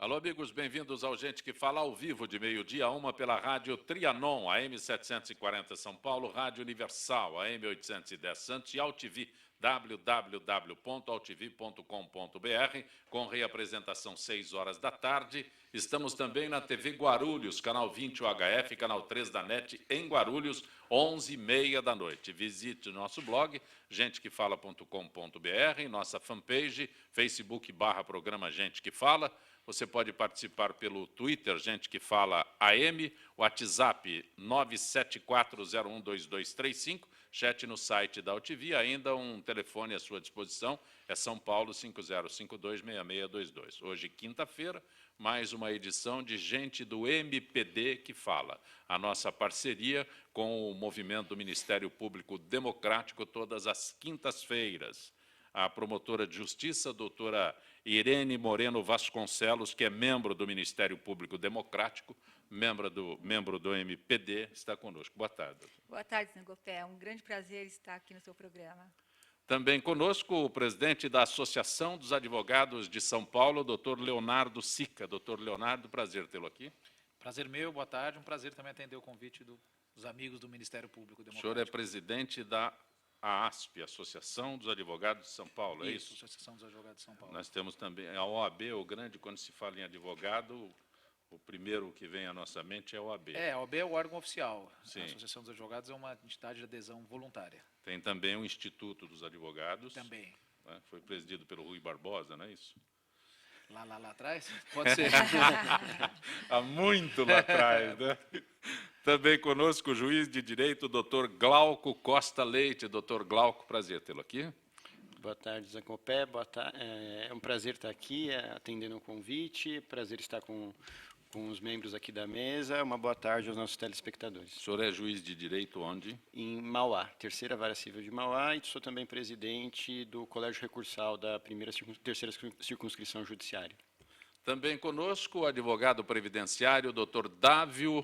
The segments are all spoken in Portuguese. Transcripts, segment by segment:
Alô, amigos, bem-vindos ao Gente que Fala ao vivo, de meio-dia a 1 pela Rádio Trianon, AM 740 São Paulo, Rádio Universal, AM 810 Santos e AltV, www.altv.com.br, com reapresentação 6 horas da tarde. Estamos também na TV Guarulhos, canal 20 UHF, canal 3 da NET, em Guarulhos, 11h30 da noite. Visite o nosso blog, gentequefala.com.br, nossa fanpage, Facebook/programa Gente que Fala. Você pode participar pelo Twitter, Gente que Fala AM, WhatsApp 974012235, chat no site da AltV, ainda um telefone à sua disposição, é São Paulo 50526622. Hoje, quinta-feira, mais uma edição de Gente do MPD que Fala, a nossa parceria com o movimento do Ministério Público Democrático todas as quintas-feiras. A promotora de Justiça, doutora Irene Moreno Vasconcelos, que é membro do Ministério Público Democrático, membro do MPD, está conosco. Boa tarde, doutor. Boa tarde, Zangopé. É um grande prazer estar aqui no seu programa. Também conosco o presidente da Associação dos Advogados de São Paulo, doutor Leonardo Sica. Doutor Leonardo, prazer tê-lo aqui. Prazer meu, boa tarde. Um prazer também atender o convite dos amigos do Ministério Público Democrático. O senhor é presidente da AASP, Associação dos Advogados de São Paulo, é isso? Associação dos Advogados de São Paulo. Nós temos também a OAB, o grande, quando se fala em advogado, o primeiro que vem à nossa mente é a OAB. A OAB é o órgão oficial. Sim. A Associação dos Advogados é uma entidade de adesão voluntária. Tem também o Instituto dos Advogados. Também. Né? Foi presidido pelo Rui Barbosa, não é isso? Lá atrás? Pode ser. Há muito lá atrás, né? Também conosco o juiz de direito, doutor Glauco Costa Leite. Doutor Glauco, prazer tê-lo aqui. Boa tarde, Zancopé. É um prazer estar aqui, atendendo o convite. Prazer estar com os membros aqui da mesa. Uma boa tarde aos nossos telespectadores. O senhor é juiz de direito onde? Em Mauá, Terceira Vara Civil de Mauá, e sou também presidente do Colégio Recursal da Terceira Circunscrição Judiciária. Também conosco o advogado previdenciário, doutor Dávio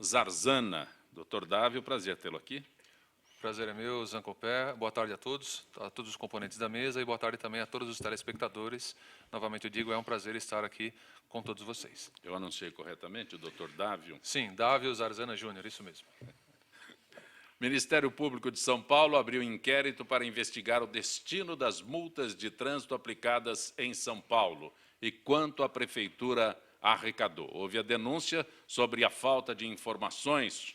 Zarzana. Doutor Dávio, prazer tê-lo aqui. Prazer é meu, Zancopé. Boa tarde a todos os componentes da mesa e boa tarde também a todos os telespectadores. Novamente eu digo, é um prazer estar aqui com todos vocês. Eu anunciei corretamente o doutor Dávio? Sim, Dávio Zarzana Júnior, isso mesmo. Ministério Público de São Paulo abriu inquérito para investigar o destino das multas de trânsito aplicadas em São Paulo e quanto a prefeitura arrecadou. Houve a denúncia sobre a falta de informações,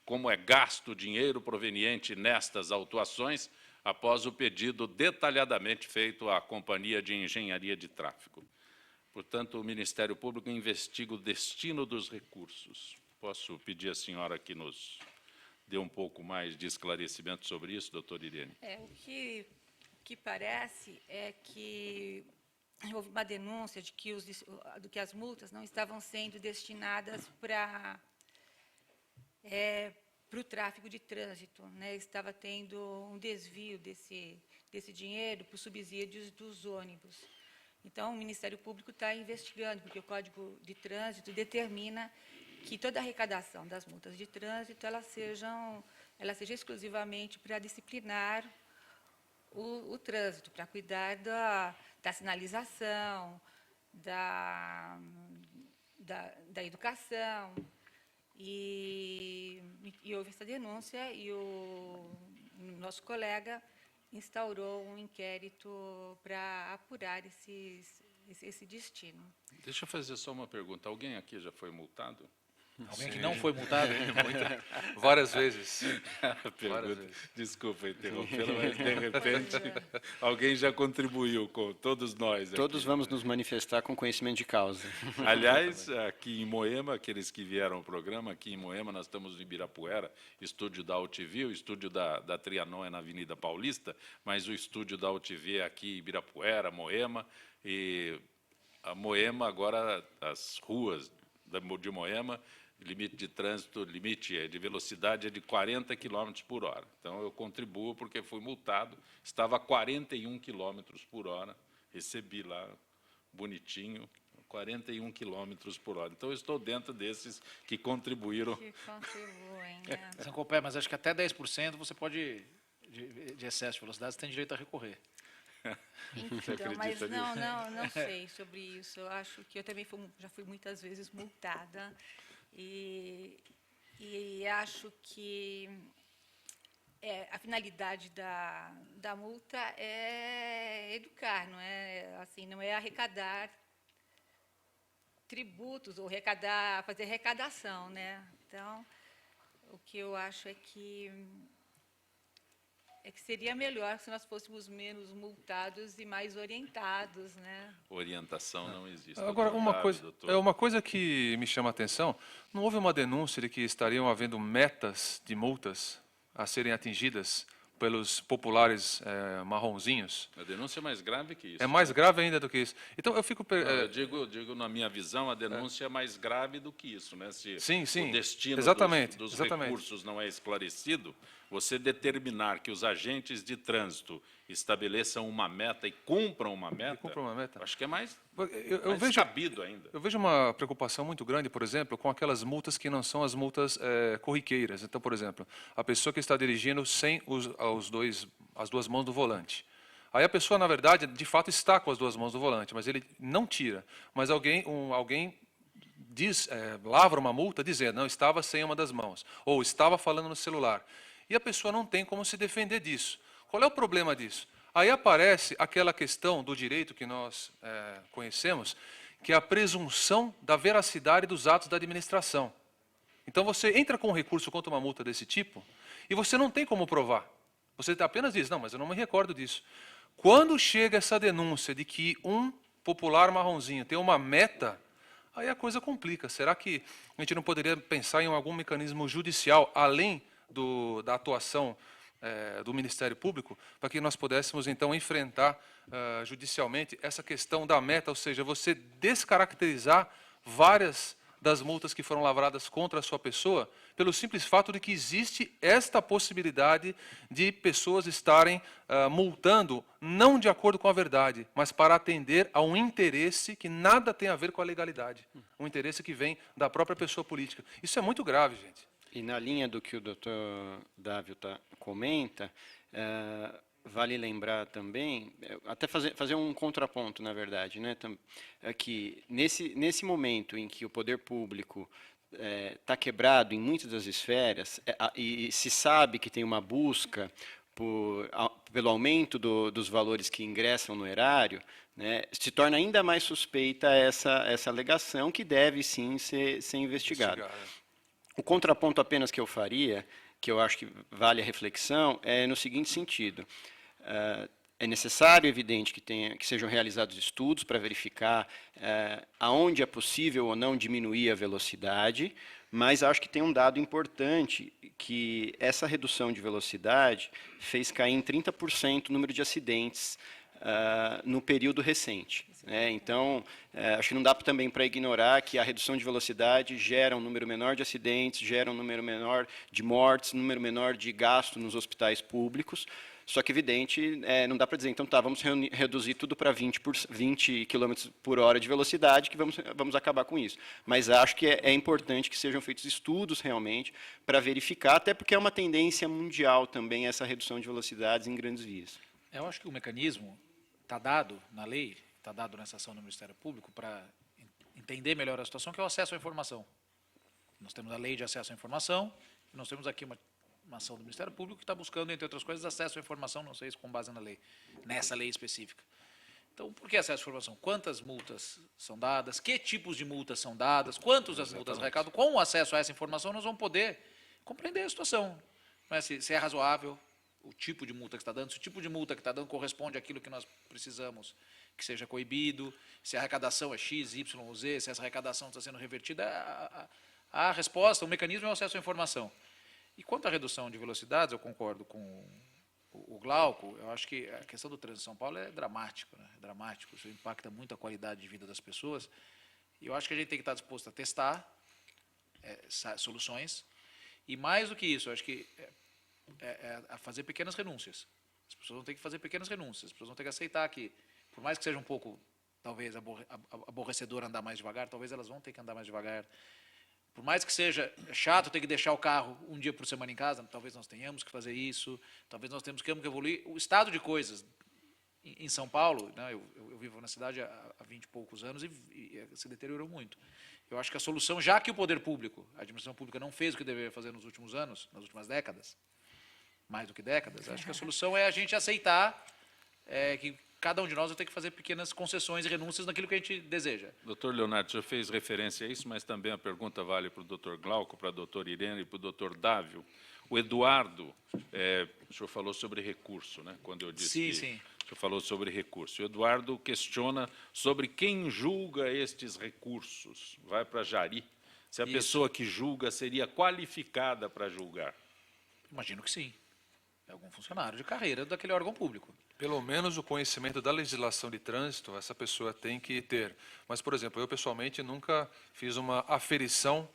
como é gasto o dinheiro proveniente nestas autuações, após o pedido detalhadamente feito à Companhia de Engenharia de Tráfego. Portanto, o Ministério Público investiga o destino dos recursos. Posso pedir à senhora que nos dê um pouco mais de esclarecimento sobre isso, doutora Irene? O que parece é que houve uma denúncia de que as multas não estavam sendo destinadas para o tráfego de trânsito, né? Estava tendo um desvio desse dinheiro para os subsídios dos ônibus. Então, o Ministério Público está investigando, porque o Código de Trânsito determina que toda a arrecadação das multas de trânsito ela seja exclusivamente para disciplinar o trânsito, para cuidar da sinalização, da educação. E houve essa denúncia e o nosso colega instaurou um inquérito para apurar esse destino. Deixa eu fazer só uma pergunta. Alguém aqui já foi multado? Alguém que não foi multado? Várias vezes. Desculpa interrompê-la, mas de repente alguém já contribuiu com todos nós. Todos vamos nos manifestar com conhecimento de causa. Aliás, aqui em Moema, aqueles que vieram ao programa, aqui em Moema nós estamos em Ibirapuera, estúdio da AltV, o estúdio da Trianon é na Avenida Paulista, mas o estúdio da AltV é aqui em Ibirapuera, Moema, e a Moema agora, as ruas de Moema, limite de trânsito, limite de velocidade é de 40 km por hora. Então, eu contribuo porque fui multado, estava a 41 km por hora, recebi lá, bonitinho, 41 km por hora. Então, eu estou dentro desses que contribuíram. Que contribuem, né? Zancopé, mas acho que até 10% você pode, de excesso de velocidade, você tem direito a recorrer. Você Então, mas acredita nisso? não sei sobre isso. Eu acho que eu também já fui muitas vezes multada e acho que a finalidade da multa é educar, não é assim, não é arrecadar tributos ou fazer arrecadação, né? Então, o que eu acho é que seria melhor se nós fôssemos menos multados e mais orientados, né? Orientação não existe. Agora, Doutor uma Otávio, coisa, doutor. uma coisa que me chama a atenção, não houve uma denúncia de que estariam havendo metas de multas a serem atingidas pelos populares marronzinhos? A denúncia é mais grave que isso. É mais grave ainda do que isso. Então, eu fico... Não, eu digo, na minha visão, a denúncia é mais grave do que isso, né? Se Sim, sim. o destino Exatamente, dos exatamente. recursos não é esclarecido, você determinar que os agentes de trânsito estabeleçam uma meta e cumpram uma meta, cumpram uma meta. acho que é mais, Eu mais vejo... cabido ainda. Eu vejo uma preocupação muito grande, por exemplo, com aquelas multas que não são as multas corriqueiras. Então, por exemplo, a pessoa que está dirigindo sem as duas mãos do volante. Aí a pessoa, na verdade, de fato está com as duas mãos do volante, mas ele não tira. Mas alguém lavra uma multa dizendo, não, estava sem uma das mãos, ou estava falando no celular. E a pessoa não tem como se defender disso. Qual é o problema disso? Aí aparece aquela questão do direito que nós conhecemos, que é a presunção da veracidade dos atos da administração. Então, você entra com um recurso contra uma multa desse tipo e você não tem como provar. Você apenas diz, não, mas eu não me recordo disso. Quando chega essa denúncia de que um popular marronzinho tem uma meta, aí a coisa complica. Será que a gente não poderia pensar em algum mecanismo judicial, além da atuação do Ministério Público, para que nós pudéssemos, então, enfrentar judicialmente essa questão da meta, ou seja, você descaracterizar várias das multas que foram lavradas contra a sua pessoa, pelo simples fato de que existe esta possibilidade de pessoas estarem multando, não de acordo com a verdade, mas para atender a um interesse que nada tem a ver com a legalidade, um interesse que vem da própria pessoa política. Isso é muito grave, gente. E na linha do que o doutor Dávio comenta, vale lembrar também, até fazer um contraponto, na verdade, né, que nesse momento em que o poder público está quebrado em muitas das esferas, e se sabe que tem uma busca pelo aumento dos valores que ingressam no erário, né, se torna ainda mais suspeita essa alegação que deve, sim, ser investigada. O contraponto apenas que eu faria, que eu acho que vale a reflexão, é no seguinte sentido. É necessário, evidente, que sejam realizados estudos para verificar aonde é possível ou não diminuir a velocidade, mas acho que tem um dado importante, que essa redução de velocidade fez cair em 30% o número de acidentes no período recente. Então, acho que não dá também para ignorar que a redução de velocidade gera um número menor de acidentes, gera um número menor de mortes, um número menor de gasto nos hospitais públicos. Só que, evidente, não dá para dizer, então, vamos reduzir tudo para 20 km por hora de velocidade, que vamos acabar com isso. Mas acho que é importante que sejam feitos estudos, realmente, para verificar, até porque é uma tendência mundial também essa redução de velocidades em grandes vias. Eu acho que o mecanismo está dado na lei, está dado nessa ação do Ministério Público para entender melhor a situação, que é o acesso à informação. Nós temos a lei de acesso à informação, e nós temos aqui uma ação do Ministério Público que está buscando, entre outras coisas, acesso à informação, não sei se com base na lei, nessa lei específica. Então, por que acesso à informação? Quantas multas são dadas? Que tipos de multas são dadas? Quantos as multas arrecadam? Com o acesso a essa informação, nós vamos poder compreender a situação. Não é? Se é razoável o tipo de multa que está dando, se o tipo de multa que está dando corresponde àquilo que nós precisamos que seja coibido, se a arrecadação é X, Y ou Z, se essa arrecadação está sendo revertida, a resposta, o mecanismo é o acesso à informação. E quanto à redução de velocidades, eu concordo com o Glauco, eu acho que a questão do trânsito em São Paulo é dramático, né? É dramático, isso impacta muito a qualidade de vida das pessoas, e eu acho que a gente tem que estar disposto a testar soluções, e mais do que isso, eu acho que a fazer pequenas renúncias. As pessoas vão ter que fazer pequenas renúncias, as pessoas vão ter que aceitar que, por mais que seja um pouco, talvez, aborrecedor andar mais devagar, talvez elas vão ter que andar mais devagar. Por mais que seja chato ter que deixar o carro um dia por semana em casa, talvez nós tenhamos que fazer isso, talvez nós tenhamos que evoluir. O estado de coisas Em São Paulo, né, eu vivo na cidade há 20 e poucos anos e se deteriorou muito. Eu acho que a solução, já que o poder público, a administração pública não fez o que deveria fazer nos últimos anos, nas últimas décadas, mais do que décadas, acho que a solução é a gente aceitar que cada um de nós vai ter que fazer pequenas concessões e renúncias naquilo que a gente deseja. Doutor Leonardo, o senhor fez referência a isso, mas também a pergunta vale para o doutor Glauco, para a doutora Irene e para o doutor Dávio. O Eduardo, o senhor falou sobre recurso, né? Quando eu disse que Sim. o senhor falou sobre recurso. O Eduardo questiona sobre quem julga estes recursos. Vai para Jari. Se a Isso. pessoa que julga seria qualificada para julgar. Imagino que sim. É algum funcionário de carreira daquele órgão público. Pelo menos o conhecimento da legislação de trânsito, essa pessoa tem que ter. Mas, por exemplo, eu pessoalmente nunca fiz uma aferição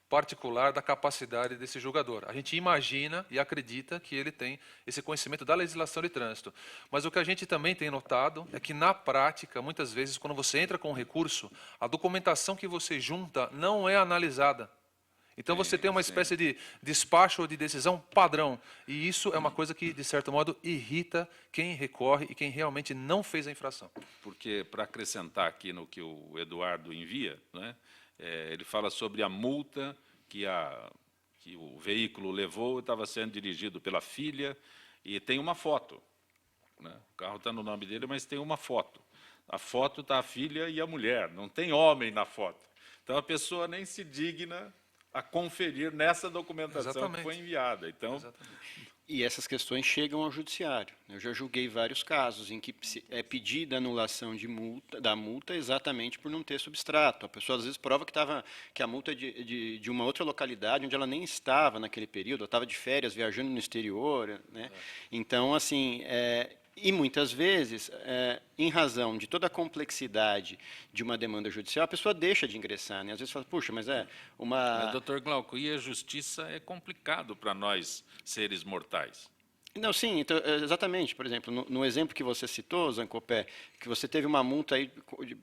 particular da capacidade desse julgador. A gente imagina e acredita que ele tem esse conhecimento da legislação de trânsito. Mas o que a gente também tem notado é que, na prática, muitas vezes, quando você entra com um recurso, a documentação que você junta não é analisada. Então, você tem uma espécie de despacho ou de decisão padrão. E isso é uma coisa que, de certo modo, irrita quem recorre e quem realmente não fez a infração. Porque, para acrescentar aqui no que o Eduardo envia, né, ele fala sobre a multa que o veículo levou, estava sendo dirigido pela filha, e tem uma foto. Né? O carro está no nome dele, mas tem uma foto. A foto está a filha e a mulher, não tem homem na foto. Então, a pessoa nem se digna a conferir nessa documentação Exatamente. que foi enviada. Então, E essas questões chegam ao judiciário. Eu já julguei vários casos em que é pedida anulação da multa exatamente por não ter substrato. A pessoa às vezes prova que a multa é de uma outra localidade onde ela nem estava naquele período, ela estava de férias, viajando no exterior, né? Então, assim, e muitas vezes, em razão de toda a complexidade de uma demanda judicial, a pessoa deixa de ingressar, né? Às vezes fala, puxa, mas mas, doutor Glauco, e a justiça é complicado para nós, seres mortais. Não, sim, então, exatamente. Por exemplo, no exemplo que você citou, Zancopé, que você teve uma multa aí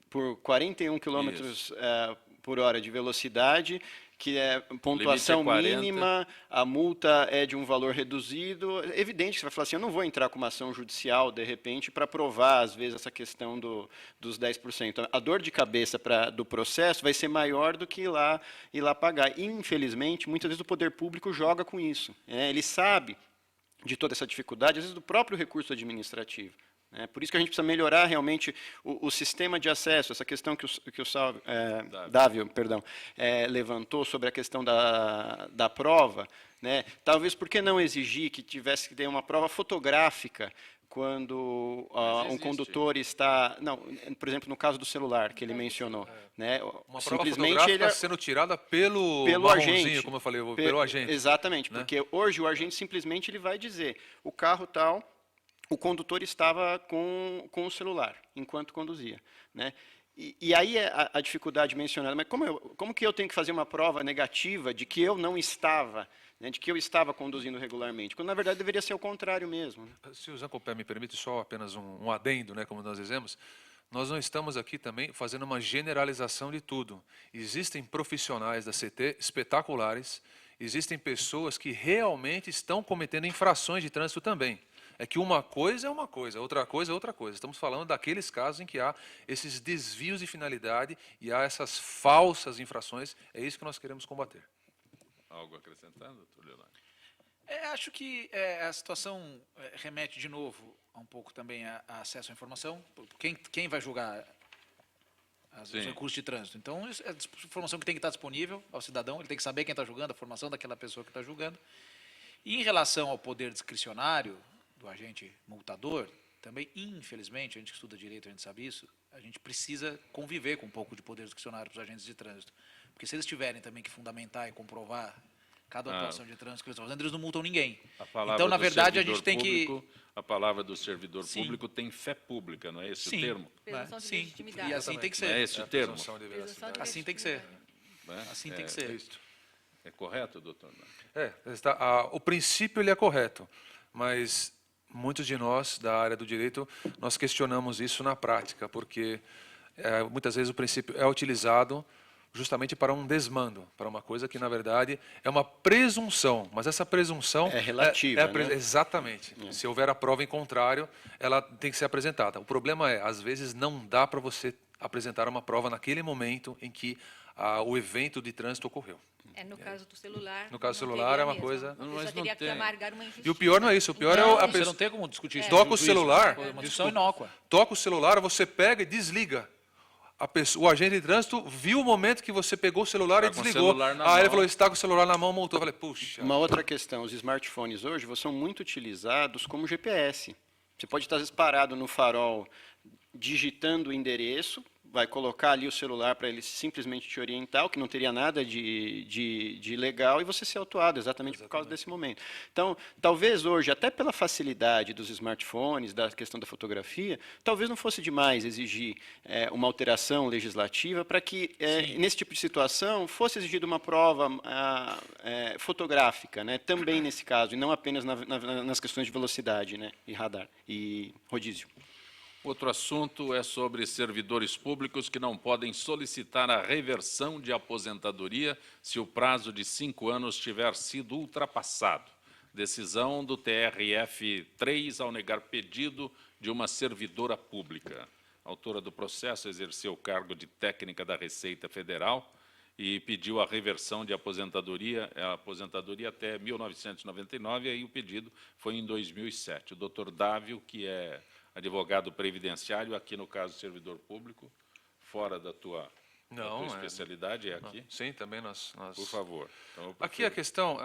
por 41 km por hora de velocidade, que é pontuação Limite é 40. mínima, a multa é de um valor reduzido. É evidente que você vai falar assim, eu não vou entrar com uma ação judicial, de repente, para provar, às vezes, essa questão dos 10%. A dor de cabeça do processo vai ser maior do que ir lá pagar. E, infelizmente, muitas vezes o poder público joga com isso. Ele sabe de toda essa dificuldade, às vezes, do próprio recurso administrativo. Por isso que a gente precisa melhorar realmente o sistema de acesso, essa questão que o Dávio levantou sobre a questão da prova. Né? Talvez, por que não exigir que tivesse que ter uma prova fotográfica quando um condutor está... Não, por exemplo, no caso do celular, que ele mencionou. Né? Uma simplesmente prova ele sendo tirada pelo agente. como eu falei, pelo agente. Exatamente, né? Porque hoje o agente simplesmente ele vai dizer o carro tal... o condutor estava com o celular enquanto conduzia. Né? E aí é a dificuldade mencionada. Mas como que eu tenho que fazer uma prova negativa de que eu não estava, né, de que eu estava conduzindo regularmente? Quando, na verdade, deveria ser o contrário mesmo. Né? Se o Zancopé me permite, só apenas um adendo, né, como nós dizemos, nós não estamos aqui também fazendo uma generalização de tudo. Existem profissionais da CT espetaculares, existem pessoas que realmente estão cometendo infrações de trânsito também. É que uma coisa é uma coisa, outra coisa é outra coisa. Estamos falando daqueles casos em que há esses desvios de finalidade e há essas falsas infrações. É isso que nós queremos combater. Algo acrescentando, doutor Leonardo? Acho que a situação remete de novo a um pouco também a acesso à informação. Quem vai julgar os recursos de trânsito? Então, é a informação que tem que estar disponível ao cidadão, ele tem que saber quem está julgando, a formação daquela pessoa que está julgando. E em relação ao poder discricionário do agente multador, também, infelizmente, a gente que estuda direito, a gente sabe isso, a gente precisa conviver com um pouco de poder discricionário para os agentes de trânsito. Porque se eles tiverem também que fundamentar e comprovar cada atuação de trânsito que eles estão fazendo, eles não multam ninguém. Então, na verdade, a gente tem que... A palavra do servidor público tem fé pública, não é esse o termo? Presunção de Sim, legitimidade. e assim tem que Não é ser. esse o termo? Presunção de Assim tem que ser. legitimidade. Assim tem que ser. É correto, doutor? O princípio ele é correto, mas muitos de nós, da área do direito, nós questionamos isso na prática, porque muitas vezes o princípio é utilizado justamente para um desmando, para uma coisa que, na verdade, é uma presunção, mas essa presunção... É relativa, né? Exatamente. Se houver a prova em contrário, ela tem que ser apresentada. O problema é, às vezes, não dá para você apresentar uma prova naquele momento em que o evento de trânsito ocorreu. No caso do celular. No caso do não celular teria é uma mesmo. coisa... A pessoa Mas não teria que tem. amargar uma injustiça. E o pior não é isso, o pior é a Você pessoa... não tem como discutir isso. Toca no o juízo, celular, é uma discussão inócua. Toca o celular, você pega e desliga. O agente de trânsito viu o momento que você pegou o celular Tá e com o desligou. celular na Ele mão. falou, está com o celular na mão, multou. Eu falei, puxa. Uma outra questão, os smartphones hoje são muito utilizados como GPS. Você pode estar às vezes, parado no farol, digitando o endereço, vai colocar ali o celular para ele simplesmente te orientar, o que não teria nada de ilegal, e você ser autuado exatamente por causa desse momento. Então, talvez hoje, até pela facilidade dos smartphones, da questão da fotografia, talvez não fosse demais exigir uma alteração legislativa para que, nesse tipo de situação, fosse exigida uma prova fotográfica, né, também nesse caso, e não apenas nas questões de velocidade, né, e radar, e rodízio. Outro assunto é sobre servidores públicos que não podem solicitar a reversão de aposentadoria se o prazo de 5 anos tiver sido ultrapassado. Decisão do TRF-3 ao negar pedido de uma servidora pública. A autora do processo exerceu o cargo de técnica da Receita Federal e pediu a reversão de aposentadoria até 1999, e aí o pedido foi em 2007. O doutor Dávio, que é advogado previdenciário, aqui no caso servidor público, fora da tua especialidade, é aqui? Sim, também nós... Por favor. Então, Aqui a questão,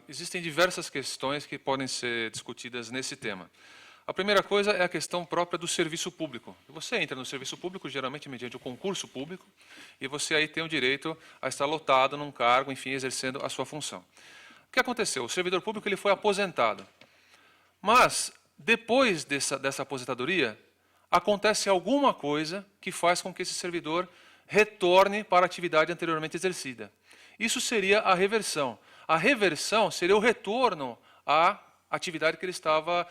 existem diversas questões que podem ser discutidas nesse tema. A primeira coisa é a questão própria do serviço público. Você entra no serviço público, geralmente mediante o concurso público, e você aí tem o direito a estar lotado num cargo, enfim, exercendo a sua função. O que aconteceu? O servidor público ele foi aposentado. Mas, depois dessa aposentadoria, acontece alguma coisa que faz com que esse servidor retorne para a atividade anteriormente exercida. Isso seria a reversão. A reversão seria o retorno à atividade que ele estava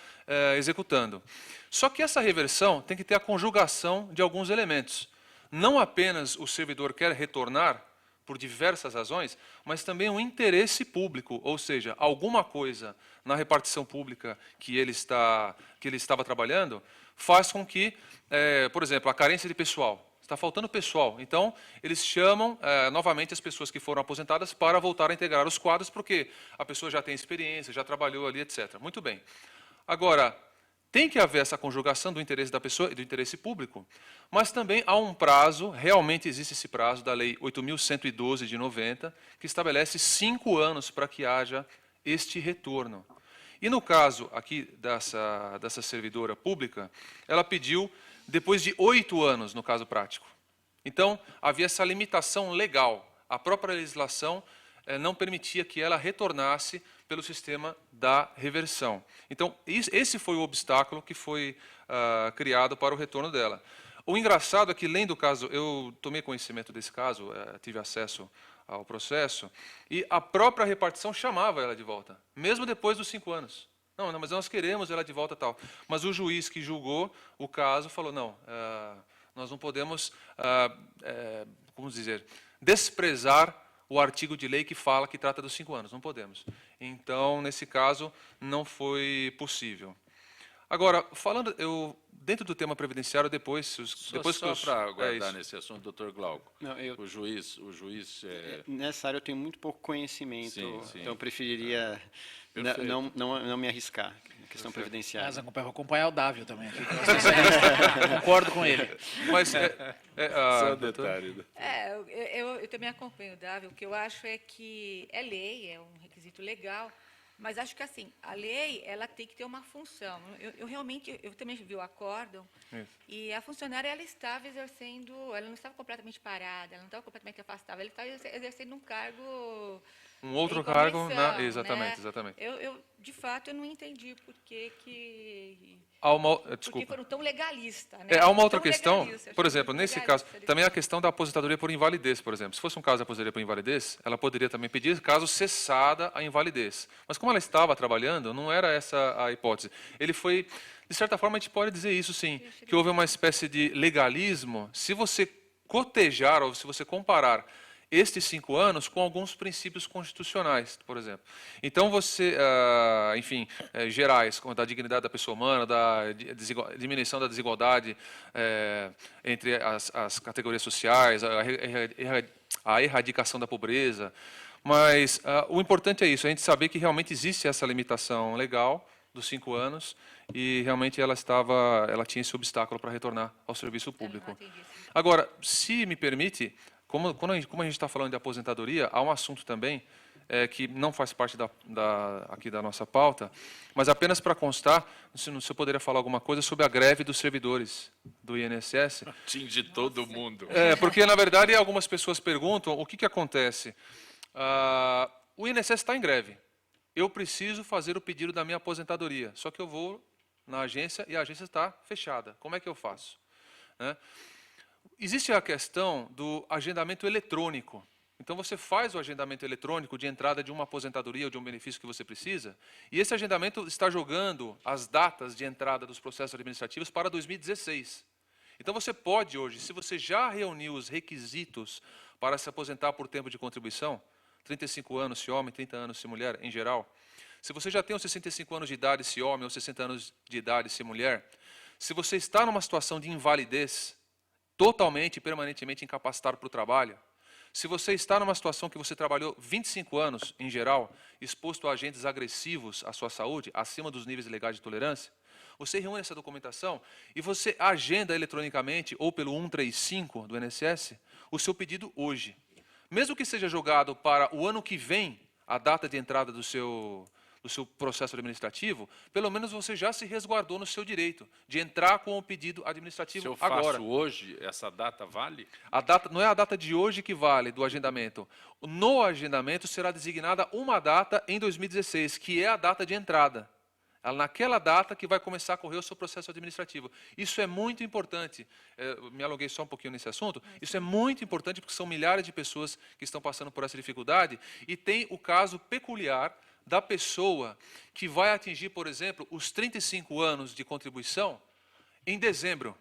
executando. Só que essa reversão tem que ter a conjugação de alguns elementos. Não apenas o servidor quer retornar por diversas razões, mas também um interesse público, ou seja, alguma coisa na repartição pública que ele estava trabalhando faz com que, por exemplo, a carência de pessoal. Está faltando pessoal. Então, eles chamam novamente as pessoas que foram aposentadas para voltar a integrar os quadros, porque a pessoa já tem experiência, já trabalhou ali, etc. Muito bem. Agora, tem que haver essa conjugação do interesse da pessoa e do interesse público, mas também há um prazo, realmente existe esse prazo da Lei 8.112 de 90, que estabelece 5 anos para que haja este retorno. E no caso aqui dessa servidora pública, ela pediu depois de 8 anos, no caso prático. Então, havia essa limitação legal. A própria legislação não permitia que ela retornasse pelo sistema da reversão. Então, esse foi o obstáculo que foi criado para o retorno dela. O engraçado é que, lendo o caso, eu tomei conhecimento desse caso, tive acesso ao processo, e a própria repartição chamava ela de volta, mesmo depois dos 5 anos. Não, mas nós queremos ela de volta e tal. Mas o juiz que julgou o caso falou, não, nós não podemos, como dizer, desprezar o artigo de lei que fala que trata dos 5 anos, não podemos. Então, nesse caso, não foi possível. Agora, falando, dentro do tema previdenciário, depois só para guardar nesse assunto, doutor Glauco, Não, o juiz nessa área eu tenho muito pouco conhecimento, Sim. então eu preferiria não me arriscar na questão previdenciária. Mas vou acompanhar o Dávio também. Concordo com ele. Mas, só um detalhe. Eu também acompanho o Dávio. O que eu acho é que é lei, é um requisito legal, mas acho que assim, a lei ela tem que ter uma função. Eu também vi o acórdão, e a funcionária ela estava exercendo, ela não estava completamente parada, ela não estava completamente afastada, ela estava exercendo um cargo... Um outro em cargo, comissão, exatamente, né? exatamente. De fato, eu não entendi por que Desculpa. foram tão legalistas. Né? Há uma outra Tão questão, legalistas, por achei exemplo, muito nesse legalista caso, desse também a jeito. questão da aposentadoria por invalidez, por exemplo. Se fosse um caso de aposentadoria por invalidez, ela poderia também pedir caso cessada a invalidez. Mas como ela estava trabalhando, não era essa a hipótese. Ele foi, de certa forma, a gente pode dizer isso sim, que houve uma espécie de legalismo. Se você cotejar, ou se você comparar estes 5 anos com alguns princípios constitucionais, por exemplo. Então, você, enfim, gerais, como da dignidade da pessoa humana, da diminuição da desigualdade entre as categorias sociais, a erradicação da pobreza. Mas o importante é isso, a gente saber que realmente existe essa limitação legal dos 5 anos e realmente ela tinha esse obstáculo para retornar ao serviço público. Agora, se me permite, como a gente está falando de aposentadoria, há um assunto também que não faz parte aqui da nossa pauta, mas apenas para constar, se eu poderia falar alguma coisa sobre a greve dos servidores do INSS. Atinge todo mundo. Porque, na verdade, algumas pessoas perguntam o que acontece. O INSS está em greve. Eu preciso fazer o pedido da minha aposentadoria, só que eu vou na agência e a agência está fechada. Como é que eu faço? Existe a questão do agendamento eletrônico. Então, você faz o agendamento eletrônico de entrada de uma aposentadoria ou de um benefício que você precisa, e esse agendamento está jogando as datas de entrada dos processos administrativos para 2016. Então, você pode hoje, se você já reuniu os requisitos para se aposentar por tempo de contribuição, 35 anos se homem, 30 anos se mulher, em geral, se você já tem os 65 anos de idade se homem ou 60 anos de idade se mulher, se você está numa situação de invalidez, totalmente e permanentemente incapacitado para o trabalho, se você está numa situação que você trabalhou 25 anos, em geral, exposto a agentes agressivos à sua saúde, acima dos níveis legais de tolerância, você reúne essa documentação e você agenda eletronicamente, ou pelo 135 do INSS, o seu pedido hoje. Mesmo que seja jogado para o ano que vem, a data de entrada do seu processo administrativo, pelo menos você já se resguardou no seu direito de entrar com o pedido administrativo agora. Se eu faço hoje, essa data vale? A data, não é a data de hoje que vale do agendamento. No agendamento será designada uma data em 2016, que é a data de entrada. Naquela data que vai começar a correr o seu processo administrativo. Isso é muito importante. Me alonguei só um pouquinho nesse assunto. Isso é muito importante porque são milhares de pessoas que estão passando por essa dificuldade e tem o caso peculiar da pessoa que vai atingir, por exemplo, os 35 anos de contribuição em dezembro.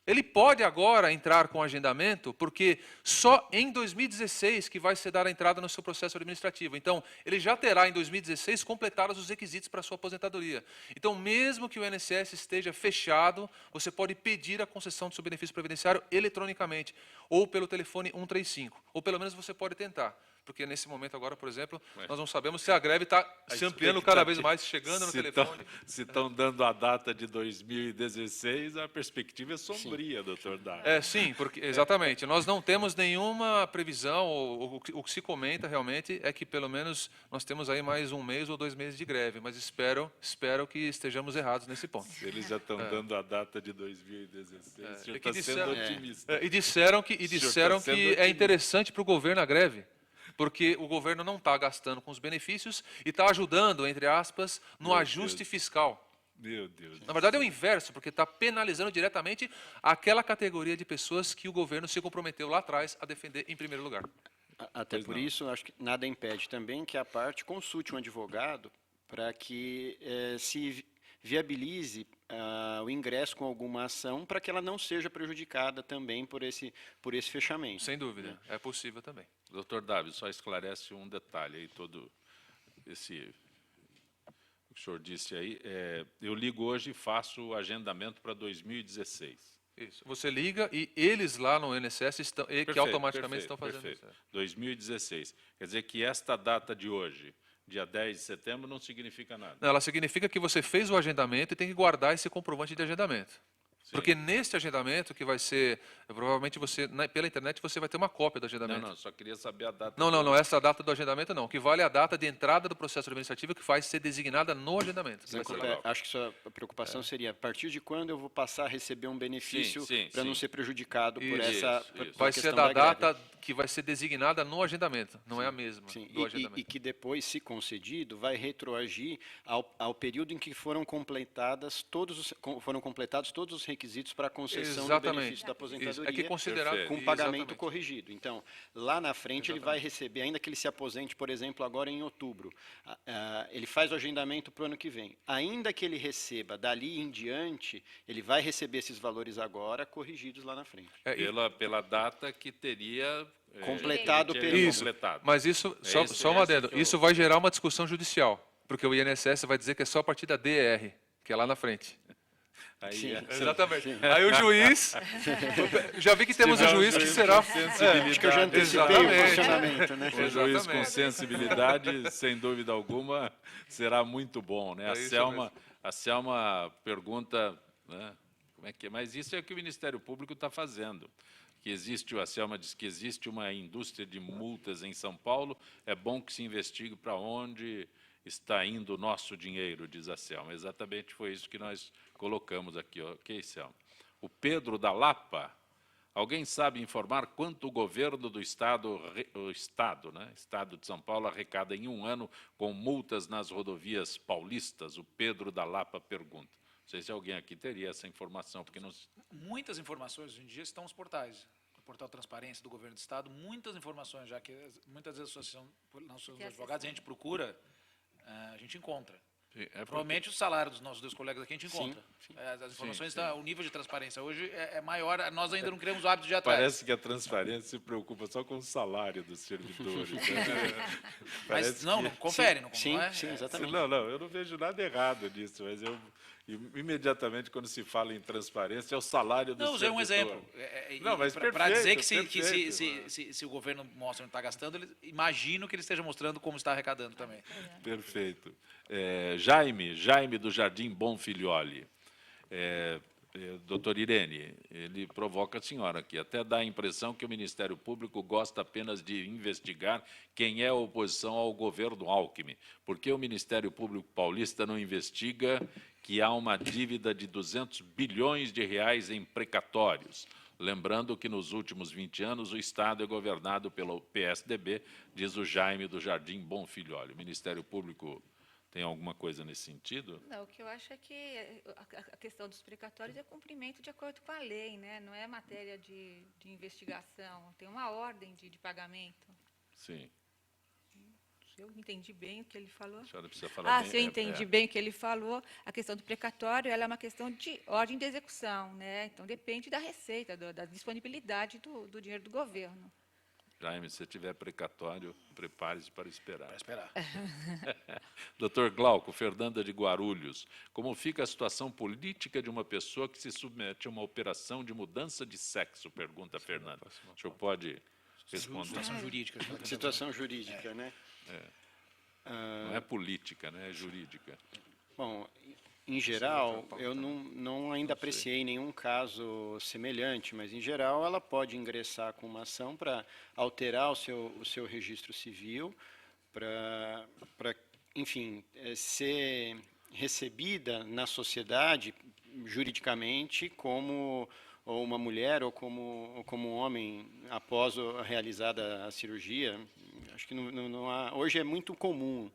Ele pode agora entrar com agendamento, porque só em 2016 que vai ser dada a entrada no seu processo administrativo. Então, ele já terá em 2016 completados os requisitos para a sua aposentadoria. Então, mesmo que o INSS esteja fechado, você pode pedir a concessão do seu benefício previdenciário eletronicamente, ou pelo telefone 135, ou pelo menos você pode tentar. Porque nesse momento agora, por exemplo, nós não sabemos se a greve está se ampliando cada vez mais, chegando no telefone. Se estão dando a data de 2016, a perspectiva é sombria, doutor Dário. Sim, porque, exatamente. Nós não temos nenhuma previsão, o que se comenta realmente é que pelo menos nós temos aí mais 1 mês ou 2 meses de greve, mas espero que estejamos errados nesse ponto. Se eles já estão dando a data de 2016, o senhor está sendo otimista. E disseram que é interessante para o governo a greve, porque o governo não está gastando com os benefícios e está ajudando, entre aspas, no ajuste fiscal. Meu Deus. Na verdade, é o inverso, porque está penalizando diretamente aquela categoria de pessoas que o governo se comprometeu lá atrás a defender em primeiro lugar. Até por isso, acho que nada impede também que a parte consulte um advogado para que se viabilize o ingresso com alguma ação para que ela não seja prejudicada também por esse fechamento. Sem dúvida, é possível também. Doutor Dário, só esclarece um detalhe aí, todo esse o que o senhor disse aí. Eu ligo hoje e faço o agendamento para 2016. Isso. Você liga e eles lá no INSS estão, que automaticamente estão fazendo isso. 2016. Quer dizer que esta data de hoje, dia 10 de setembro, não significa nada. Não, ela significa que você fez o agendamento e tem que guardar esse comprovante de agendamento. Sim. Porque neste agendamento, que vai ser, provavelmente você, pela internet, você vai ter uma cópia do agendamento. Não, só queria saber a data. Não, essa data do agendamento não. O que vale é a data de entrada do processo administrativo que vai ser designada no agendamento. Acho que sua preocupação seria, a partir de quando eu vou passar a receber um benefício para não ser prejudicado por essa isso. Vai ser da data que vai ser designada no agendamento, não é a mesma do agendamento. E que depois, se concedido, vai retroagir ao período em que foram completados todos os requisitos requisitos para a concessão do Exatamente. benefício da Isso, aposentadoria é que considerar Perfeito. com pagamento exatamente. corrigido. Então, lá na frente ele vai receber, ainda que ele se aposente, por exemplo, agora em outubro, ele faz o agendamento para o ano que vem. Ainda que ele receba dali em diante, ele vai receber esses valores agora corrigidos lá na frente. Pela data que teria Completado o teria período. Isso, completado. mas isso, só uma adendo, isso vai gerar uma discussão judicial, porque o INSS vai dizer que é só a partir da DR, que é lá na frente. Aí, Sim. Exatamente. Aí o juiz, já vi que temos um juiz que será... Acho que eu já antecipei o Exatamente. funcionamento, né? O juiz com Exatamente. sensibilidade, sem dúvida alguma, será muito bom, né? É isso mesmo. A Selma pergunta, né, como é que é? Mas isso é o que o Ministério Público está fazendo. A Selma diz que existe uma indústria de multas em São Paulo, é bom que se investigue para onde está indo o nosso dinheiro, diz a Selma. Exatamente foi isso que nós colocamos aqui, ok, Selma? O Pedro da Lapa, alguém sabe informar quanto o governo do Estado, Estado de São Paulo, arrecada em um ano com multas nas rodovias paulistas? O Pedro da Lapa pergunta. Não sei se alguém aqui teria essa informação, porque não... Muitas informações hoje em dia estão nos portais. No portal Transparência do Governo do Estado, muitas informações, já que muitas vezes a Associação Nacional dos Advogados, a gente procura, a gente encontra. Provavelmente o salário dos nossos dois colegas aqui a gente encontra. As informações, o nível de transparência hoje é maior, nós ainda não criamos o hábito de ir atrás. Parece que a transparência se preocupa só com o salário dos servidores. Mas não confere, não Sim, é? sim, exatamente. Não, eu não vejo nada errado nisso, mas imediatamente, quando se fala em transparência, é o salário do Não, usei servidor. um exemplo. Não, mas Para dizer que, perfeito. se o governo mostra onde está gastando, imagino que ele esteja mostrando como está arrecadando também. Perfeito. Jaime do Jardim Bonfilioli. Doutor Irene, ele provoca a senhora aqui, até dá a impressão que o Ministério Público gosta apenas de investigar quem é oposição ao governo Alckmin. Por que o Ministério Público paulista não investiga que há uma dívida de 200 bilhões de reais em precatórios? Lembrando que nos últimos 20 anos o Estado é governado pelo PSDB, diz o Jaime do Jardim Bonfilioli. O Ministério Público tem alguma coisa nesse sentido? Não, o que eu acho é que a questão dos precatórios é cumprimento de acordo com a lei, né? Não é matéria de investigação, tem uma ordem de pagamento. Sim. Se eu entendi bem o que ele falou. A senhora precisa falar bem. Se eu entendi bem o que ele falou, a questão do precatório ela é uma questão de ordem de execução, né? Então depende da receita, da disponibilidade do dinheiro do governo. Jaime, se tiver precatório, prepare-se para esperar. Para esperar. Doutor Glauco, Fernanda de Guarulhos, como fica a situação política de uma pessoa que se submete a uma operação de mudança de sexo? Pergunta a Fernanda. O senhor pode responder? Situação jurídica. Situação jurídica, né? Não é política, né? É jurídica. Bom, em geral, eu não ainda apreciei nenhum caso semelhante, mas, em geral, ela pode ingressar com uma ação para alterar o seu registro civil, para, enfim, ser recebida na sociedade, juridicamente, como ou uma mulher ou como um homem após realizada a cirurgia. Acho que não há... Hoje é muito comum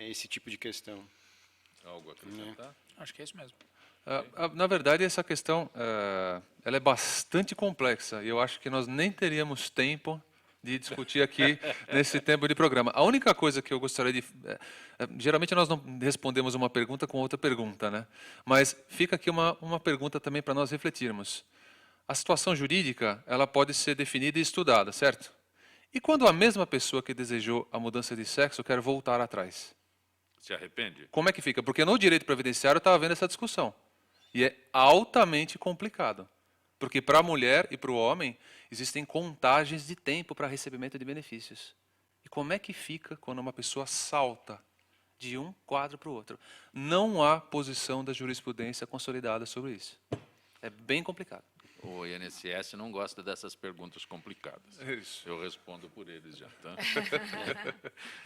esse tipo de questão. Algo a acrescentar? Acho que é isso mesmo. Na verdade, essa questão ela é bastante complexa e eu acho que nós nem teríamos tempo de discutir aqui nesse tempo de programa. A única coisa que eu gostaria de... geralmente nós não respondemos uma pergunta com outra pergunta, né? Mas fica aqui uma pergunta também para nós refletirmos. A situação jurídica ela pode ser definida e estudada, certo? E quando a mesma pessoa que desejou a mudança de sexo quer voltar atrás? Se arrepende? Como é que fica? Porque no direito previdenciário eu estava vendo essa discussão. E é altamente complicado. Porque para a mulher e para o homem existem contagens de tempo para recebimento de benefícios. E como é que fica quando uma pessoa salta de um quadro para o outro? Não há posição da jurisprudência consolidada sobre isso. É bem complicado. O INSS não gosta dessas perguntas complicadas. Isso. Eu respondo por eles já. Tá?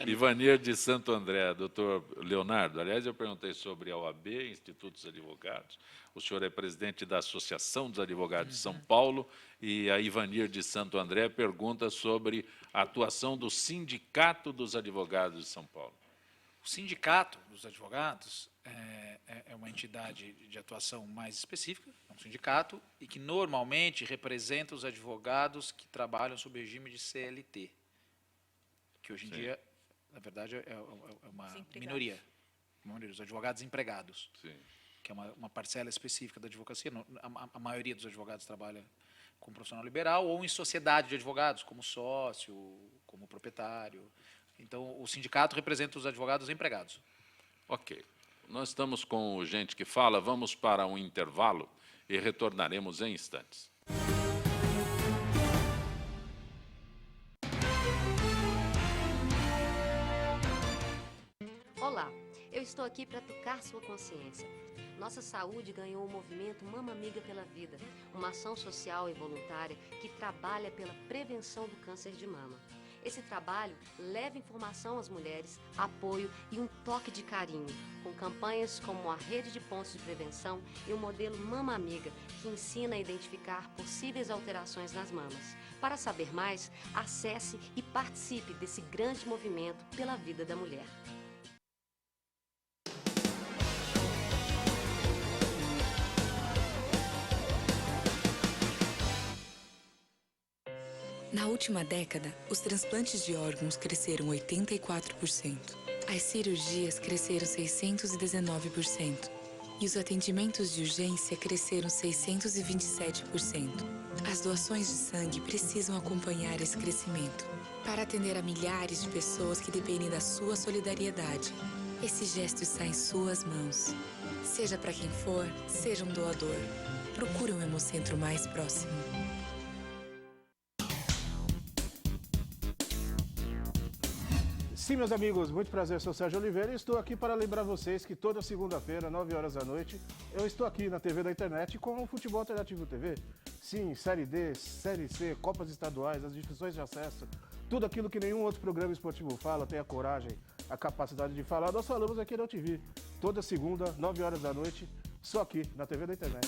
Ivanir de Santo André, doutor Leonardo. Aliás, eu perguntei sobre a OAB, Instituto dos Advogados. O senhor é presidente da Associação dos Advogados de São Paulo e a Ivanir de Santo André pergunta sobre a atuação do Sindicato dos Advogados de São Paulo. O Sindicato dos Advogados é uma entidade de atuação mais específica, é um sindicato, e que normalmente representa os advogados que trabalham sob regime de CLT, que hoje em dia, na verdade, é uma minoria. Os advogados empregados, Sim. que é uma parcela específica da advocacia. A maioria dos advogados trabalha como profissional liberal ou em sociedade de advogados, como sócio, como proprietário. Então, o sindicato representa os advogados empregados. Ok. Nós estamos com o Gente que Fala, vamos para um intervalo e retornaremos em instantes. Olá, eu estou aqui para tocar sua consciência. Nossa saúde ganhou o movimento Mama Amiga pela Vida, uma ação social e voluntária que trabalha pela prevenção do câncer de mama. Esse trabalho leva informação às mulheres, apoio e um toque de carinho, com campanhas como a Rede de Pontos de Prevenção e o modelo Mama Amiga, que ensina a identificar possíveis alterações nas mamas. Para saber mais, acesse e participe desse grande movimento pela vida da mulher. Na última década, os transplantes de órgãos cresceram 84%. As cirurgias cresceram 619%. E os atendimentos de urgência cresceram 627%. As doações de sangue precisam acompanhar esse crescimento para atender a milhares de pessoas que dependem da sua solidariedade. Esse gesto está em suas mãos. Seja para quem for, seja um doador. Procure um Hemocentro mais próximo. Sim, meus amigos, muito prazer, sou Sérgio Oliveira e estou aqui para lembrar vocês que toda segunda-feira, 9 horas da noite, eu estou aqui na TV da internet com o Futebol Alternativo TV. Sim, Série D, Série C, Copas Estaduais, as divisões de acesso, tudo aquilo que nenhum outro programa esportivo fala, tem a coragem, a capacidade de falar, nós falamos aqui na TV. Toda segunda, 9 horas da noite, só aqui na TV da internet.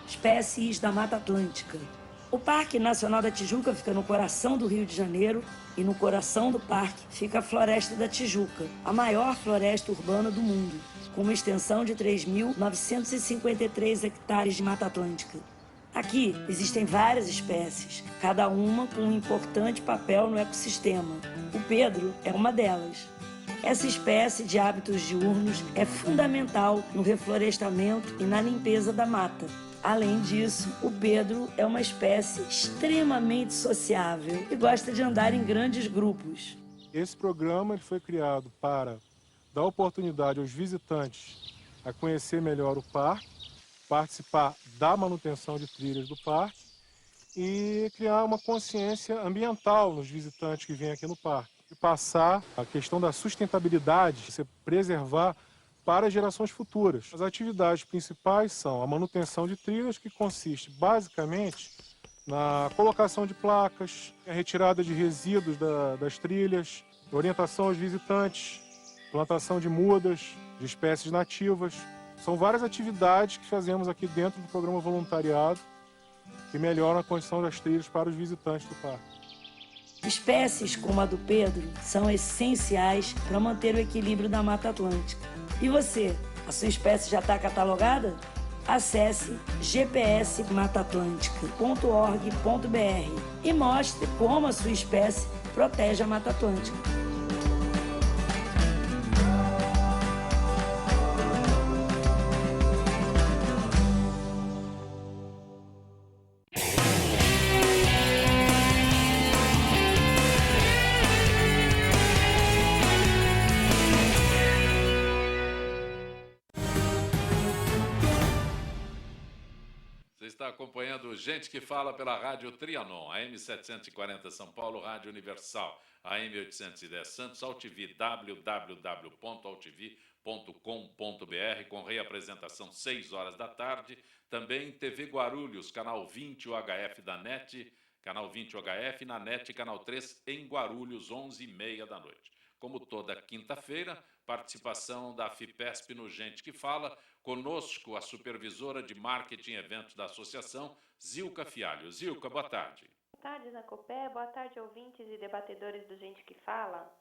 Espécies da Mata Atlântica. O Parque Nacional da Tijuca fica no coração do Rio de Janeiro e no coração do parque fica a Floresta da Tijuca, a maior floresta urbana do mundo, com uma extensão de 3.953 hectares de Mata Atlântica. Aqui existem várias espécies, cada uma com um importante papel no ecossistema. O Pedro é uma delas. Essa espécie de hábitos diurnos é fundamental no reflorestamento e na limpeza da mata. Além disso, o Pedro é uma espécie extremamente sociável e gosta de andar em grandes grupos. Esse programa foi criado para dar oportunidade aos visitantes a conhecer melhor o parque, participar da manutenção de trilhas do parque e criar uma consciência ambiental nos visitantes que vêm aqui no parque. E passar a questão da sustentabilidade, se preservar para gerações futuras. As atividades principais são a manutenção de trilhas, que consiste basicamente na colocação de placas, a retirada de resíduos das trilhas, orientação aos visitantes, plantação de mudas, de espécies nativas. São várias atividades que fazemos aqui dentro do programa voluntariado que melhoram a condição das trilhas para os visitantes do parque. Espécies como a do Pedro são essenciais para manter o equilíbrio da Mata Atlântica. E você, a sua espécie já está catalogada? Acesse gpsmataatlântica.org.br e mostre como a sua espécie protege a Mata Atlântica. Está acompanhando Gente que Fala pela Rádio Trianon, AM 740 São Paulo, Rádio Universal, AM 810 Santos, AltV, www.altv.com.br, com reapresentação 6 horas da tarde, também TV Guarulhos, canal 20 UHF da NET, canal 20 UHF, na NET, canal 3, em Guarulhos, 11h30 da noite. Como toda quinta-feira, participação da FIPESP no Gente que Fala, conosco a supervisora de marketing e eventos da associação, Zilka Fialho. Zilka, boa tarde. tarde, Zacopé. Boa tarde, ouvintes e debatedores do Gente que Fala.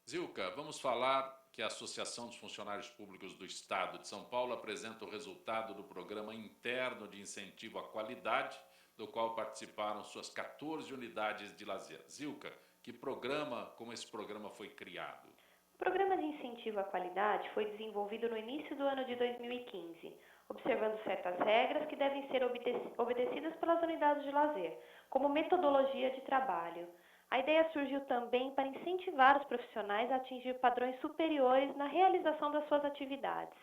Zilka, vamos falar que a Associação dos Funcionários Públicos do Estado de São Paulo apresenta o resultado do Programa Interno de Incentivo à Qualidade, do qual participaram suas 14 unidades de lazer. Zilka, como esse programa foi criado? O Programa de Incentivo à Qualidade foi desenvolvido no início do ano de 2015, observando certas regras que devem ser obedecidas pelas unidades de lazer, como metodologia de trabalho. A ideia surgiu também para incentivar os profissionais a atingir padrões superiores na realização das suas atividades.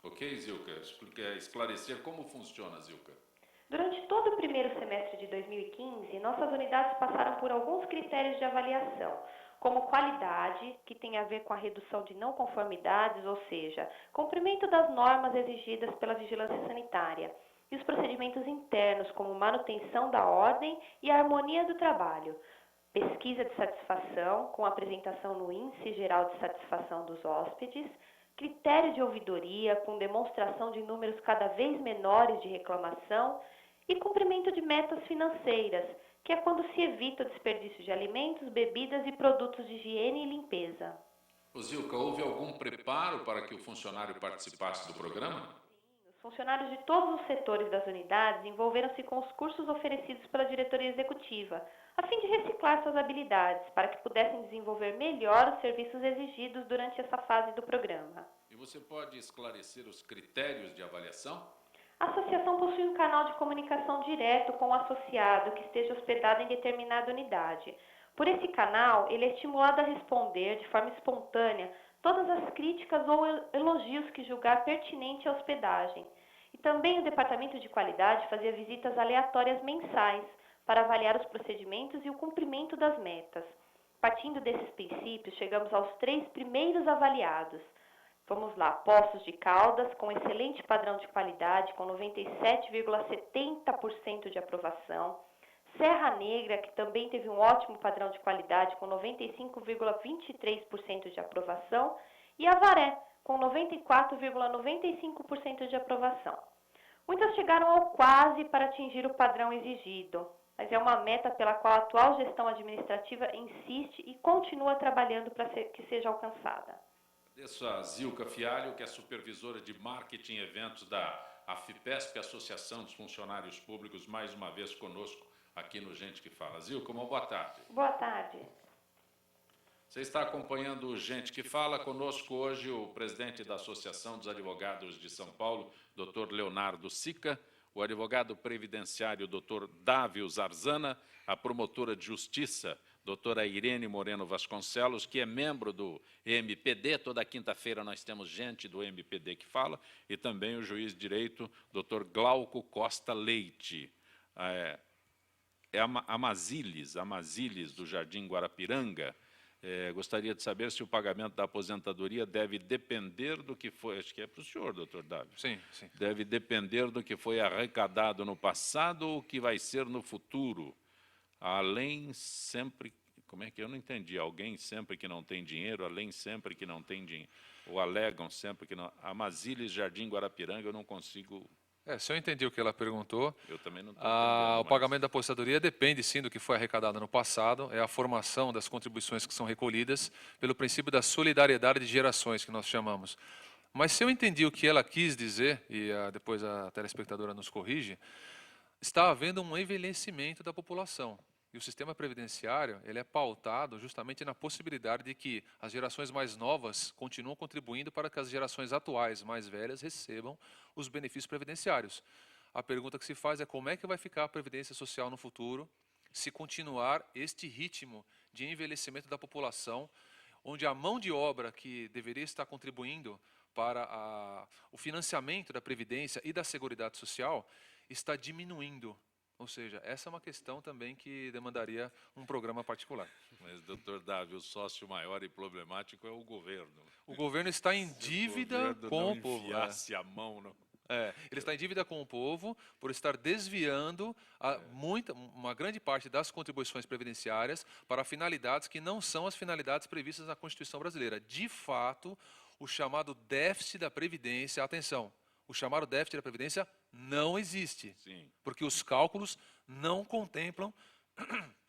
Ok, Zilka? Esclarecer como funciona, Zilka. Durante todo o primeiro semestre de 2015, nossas unidades passaram por alguns critérios de avaliação, como qualidade, que tem a ver com a redução de não conformidades, ou seja, cumprimento das normas exigidas pela vigilância sanitária, e os procedimentos internos, como manutenção da ordem e a harmonia do trabalho, pesquisa de satisfação, com apresentação no Índice Geral de Satisfação dos Hóspedes, critério de ouvidoria, com demonstração de números cada vez menores de reclamação, e cumprimento de metas financeiras, que é quando se evita o desperdício de alimentos, bebidas e produtos de higiene e limpeza. Zilka, houve algum preparo para que o funcionário participasse do programa? Os funcionários de todos os setores das unidades envolveram-se com os cursos oferecidos pela diretoria executiva, a fim de reciclar suas habilidades, para que pudessem desenvolver melhor os serviços exigidos durante essa fase do programa. E você pode esclarecer os critérios de avaliação? A associação possui um canal de comunicação direto com o associado que esteja hospedado em determinada unidade. Por esse canal, ele é estimulado a responder, de forma espontânea, todas as críticas ou elogios que julgar pertinente à hospedagem. E também o Departamento de Qualidade fazia visitas aleatórias mensais para avaliar os procedimentos e o cumprimento das metas. Partindo desses princípios, chegamos aos 3 primeiros avaliados. Vamos lá, Poços de Caldas, com excelente padrão de qualidade, com 97,70% de aprovação. Serra Negra, que também teve um ótimo padrão de qualidade, com 95,23% de aprovação. E Avaré, com 94,95% de aprovação. Muitas chegaram ao quase para atingir o padrão exigido, mas é uma meta pela qual a atual gestão administrativa insiste e continua trabalhando para que seja alcançada. Agradeço a Zilka Fialho, que é supervisora de marketing e eventos da AFIPESP, Associação dos Funcionários Públicos, mais uma vez conosco aqui no Gente que Fala. Zilka, uma boa tarde. Boa tarde. Você está acompanhando o Gente que Fala. Conosco hoje o presidente da Associação dos Advogados de São Paulo, Dr. Leonardo Sica, o advogado previdenciário, Dr. Dávio Zarzana, a promotora de justiça, doutora Irene Moreno Vasconcelos, que é membro do MPD. Toda quinta-feira nós temos gente do MPD que fala, e também o juiz de direito, doutor Glauco Costa Leite. Amaziles, do Jardim Guarapiranga. Gostaria de saber se o pagamento da aposentadoria deve depender do que foi... Acho que é para o senhor, doutor Dávio. Sim, sim. Deve depender do que foi arrecadado no passado ou o que vai ser no futuro. Além sempre... Como é que eu não entendi? Alguém sempre que não tem dinheiro, além sempre que não tem dinheiro. Ou alegam sempre que não... Amaziles, Jardim Guarapiranga, eu não consigo... Se eu entendi o que ela perguntou, eu também não estou entendendo, o pagamento da aposentadoria depende, sim, do que foi arrecadado no passado, é a formação das contribuições que são recolhidas pelo princípio da solidariedade de gerações, que nós chamamos. Mas se eu entendi o que ela quis dizer, e depois a telespectadora nos corrige, está havendo um envelhecimento da população. E o sistema previdenciário ele é pautado justamente na possibilidade de que as gerações mais novas continuem contribuindo para que as gerações atuais, mais velhas, recebam os benefícios previdenciários. A pergunta que se faz é como é que vai ficar a Previdência Social no futuro se continuar este ritmo de envelhecimento da população, onde a mão de obra que deveria estar contribuindo para o financiamento da Previdência e da Seguridade Social está diminuindo. Ou seja, essa é uma questão também que demandaria um programa particular. Mas, doutor Dávio, o sócio maior e problemático é o governo. O governo está em dívida com o povo. Se a mão... Não... Ele está em dívida com o povo por estar desviando uma grande parte das contribuições previdenciárias para finalidades que não são as finalidades previstas na Constituição brasileira. De fato, o chamado déficit da Previdência, atenção, o chamado déficit da Previdência não existe, Sim. porque os cálculos não contemplam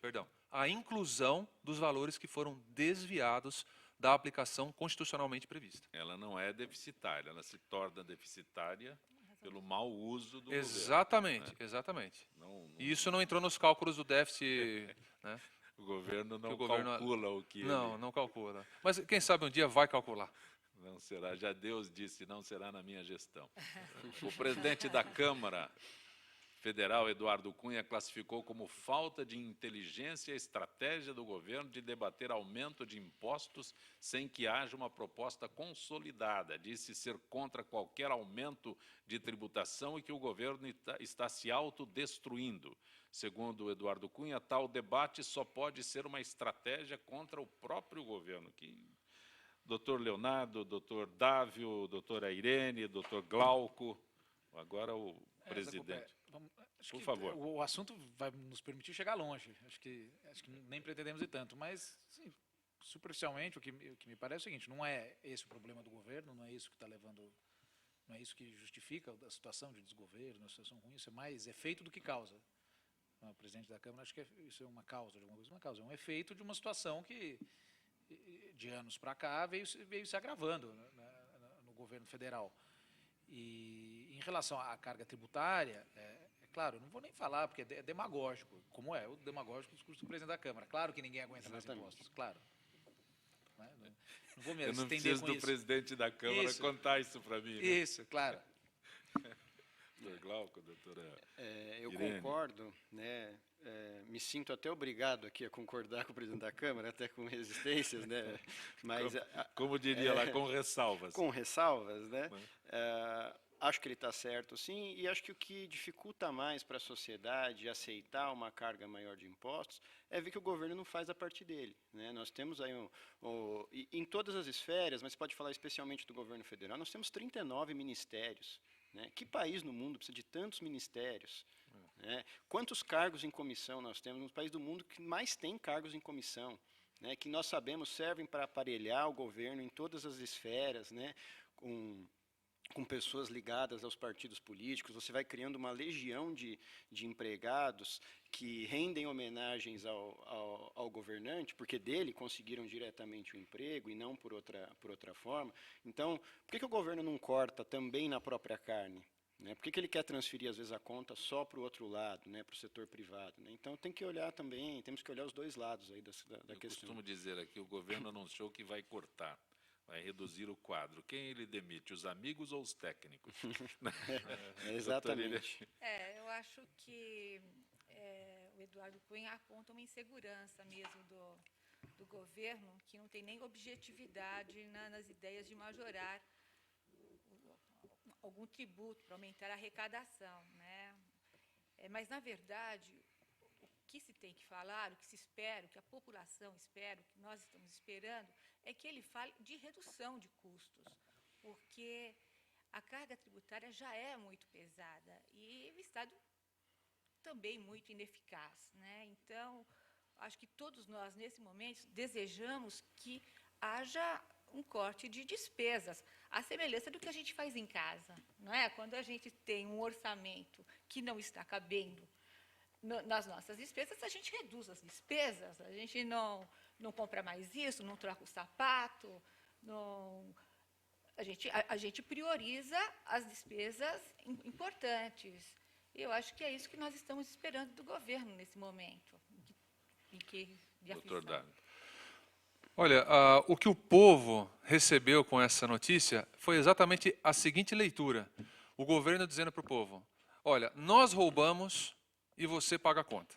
perdão, a inclusão dos valores que foram desviados da aplicação constitucionalmente prevista. Ela não é deficitária, ela se torna deficitária pelo mau uso do Exatamente, governo. exatamente. Não, E isso não entrou nos cálculos do déficit, né? o governo não o governo- calcula o que Não calcula. Mas quem sabe um dia vai calcular. não será. Já Deus disse, não será na minha gestão. O presidente da Câmara Federal, Eduardo Cunha, classificou como falta de inteligência a estratégia do governo de debater aumento de impostos sem que haja uma proposta consolidada. Disse ser contra qualquer aumento de tributação e que o governo está se autodestruindo. Segundo Eduardo Cunha, tal debate só pode ser uma estratégia contra o próprio governo. Doutor Leonardo, doutor Dávio, doutora Irene, doutor Glauco, agora o presidente. Acho Por que favor. O assunto vai nos permitir chegar longe. Acho que nem pretendemos ir tanto, mas sim, superficialmente o que me parece é o seguinte: não é esse o problema do governo, não é isso que está levando, não é isso que justifica a situação de desgoverno, a situação ruim. Isso é mais efeito do que causa. O presidente da Câmara acho que isso é uma causa de alguma coisa, uma causa, é um efeito de uma situação que de anos para cá veio se agravando no governo federal. E em relação à carga tributária, claro, eu não vou nem falar, porque é demagógico, como é o demagógico discurso do presidente da Câmara. Claro que ninguém aguenta mais impostos, claro. Não vou me Eu não estender preciso com do isso. presidente da Câmara contar isso para mim. Né? Isso, claro. Doutor Glauco, doutora Eu Irene. concordo, né? Me sinto até obrigado aqui a concordar com o presidente da Câmara, até com resistências, né? Mas Como diria lá, com ressalvas. com ressalvas, né? Acho que ele está certo, sim, e acho que o que dificulta mais para a sociedade aceitar uma carga maior de impostos é ver que o governo não faz a parte dele, né? Nós temos aí e em todas as esferas, mas pode falar especialmente do governo federal, nós temos 39 ministérios. Né? Que país no mundo precisa de tantos ministérios? Né? Quantos cargos em comissão nós temos? No país do mundo que mais tem cargos em comissão, né? Que nós sabemos servem para aparelhar o governo em todas as esferas, né? Com pessoas ligadas aos partidos políticos, você vai criando uma legião de empregados que rendem homenagens ao governante, porque dele conseguiram diretamente o emprego e não por outra forma. Então, por que o governo não corta também na própria carne? Né? Por que ele quer transferir, às vezes, a conta só para o outro lado, né? Para o setor privado? Né? Então, tem que olhar também, temos que olhar os dois lados aí da Eu questão. costumo dizer aqui, o governo anunciou que vai cortar. Vai reduzir o quadro. Quem ele demite, os amigos ou os técnicos? Exatamente. Eu acho que o Eduardo Cunha aponta uma insegurança mesmo do governo, que não tem nem objetividade nas ideias de majorar algum tributo para aumentar a arrecadação, né? Mas, na verdade, o que se tem que falar, o que se espera, o que a população espera, o que nós estamos esperando, é que ele fale de redução de custos, porque a carga tributária já é muito pesada e o Estado também muito ineficaz, né? Então, acho que todos nós, nesse momento, desejamos que haja um corte de despesas, à semelhança do que a gente faz em casa, não é? Quando a gente tem um orçamento que não está cabendo nas nossas despesas, a gente reduz as despesas, a gente não compra mais isso, não troca o sapato, a gente prioriza as despesas importantes. Eu acho que é isso que nós estamos esperando do governo nesse momento de aflição. Doutor Dávio. Olha, o que o povo recebeu com essa notícia foi exatamente a seguinte leitura. O governo dizendo para o povo, olha, nós roubamos e você paga a conta.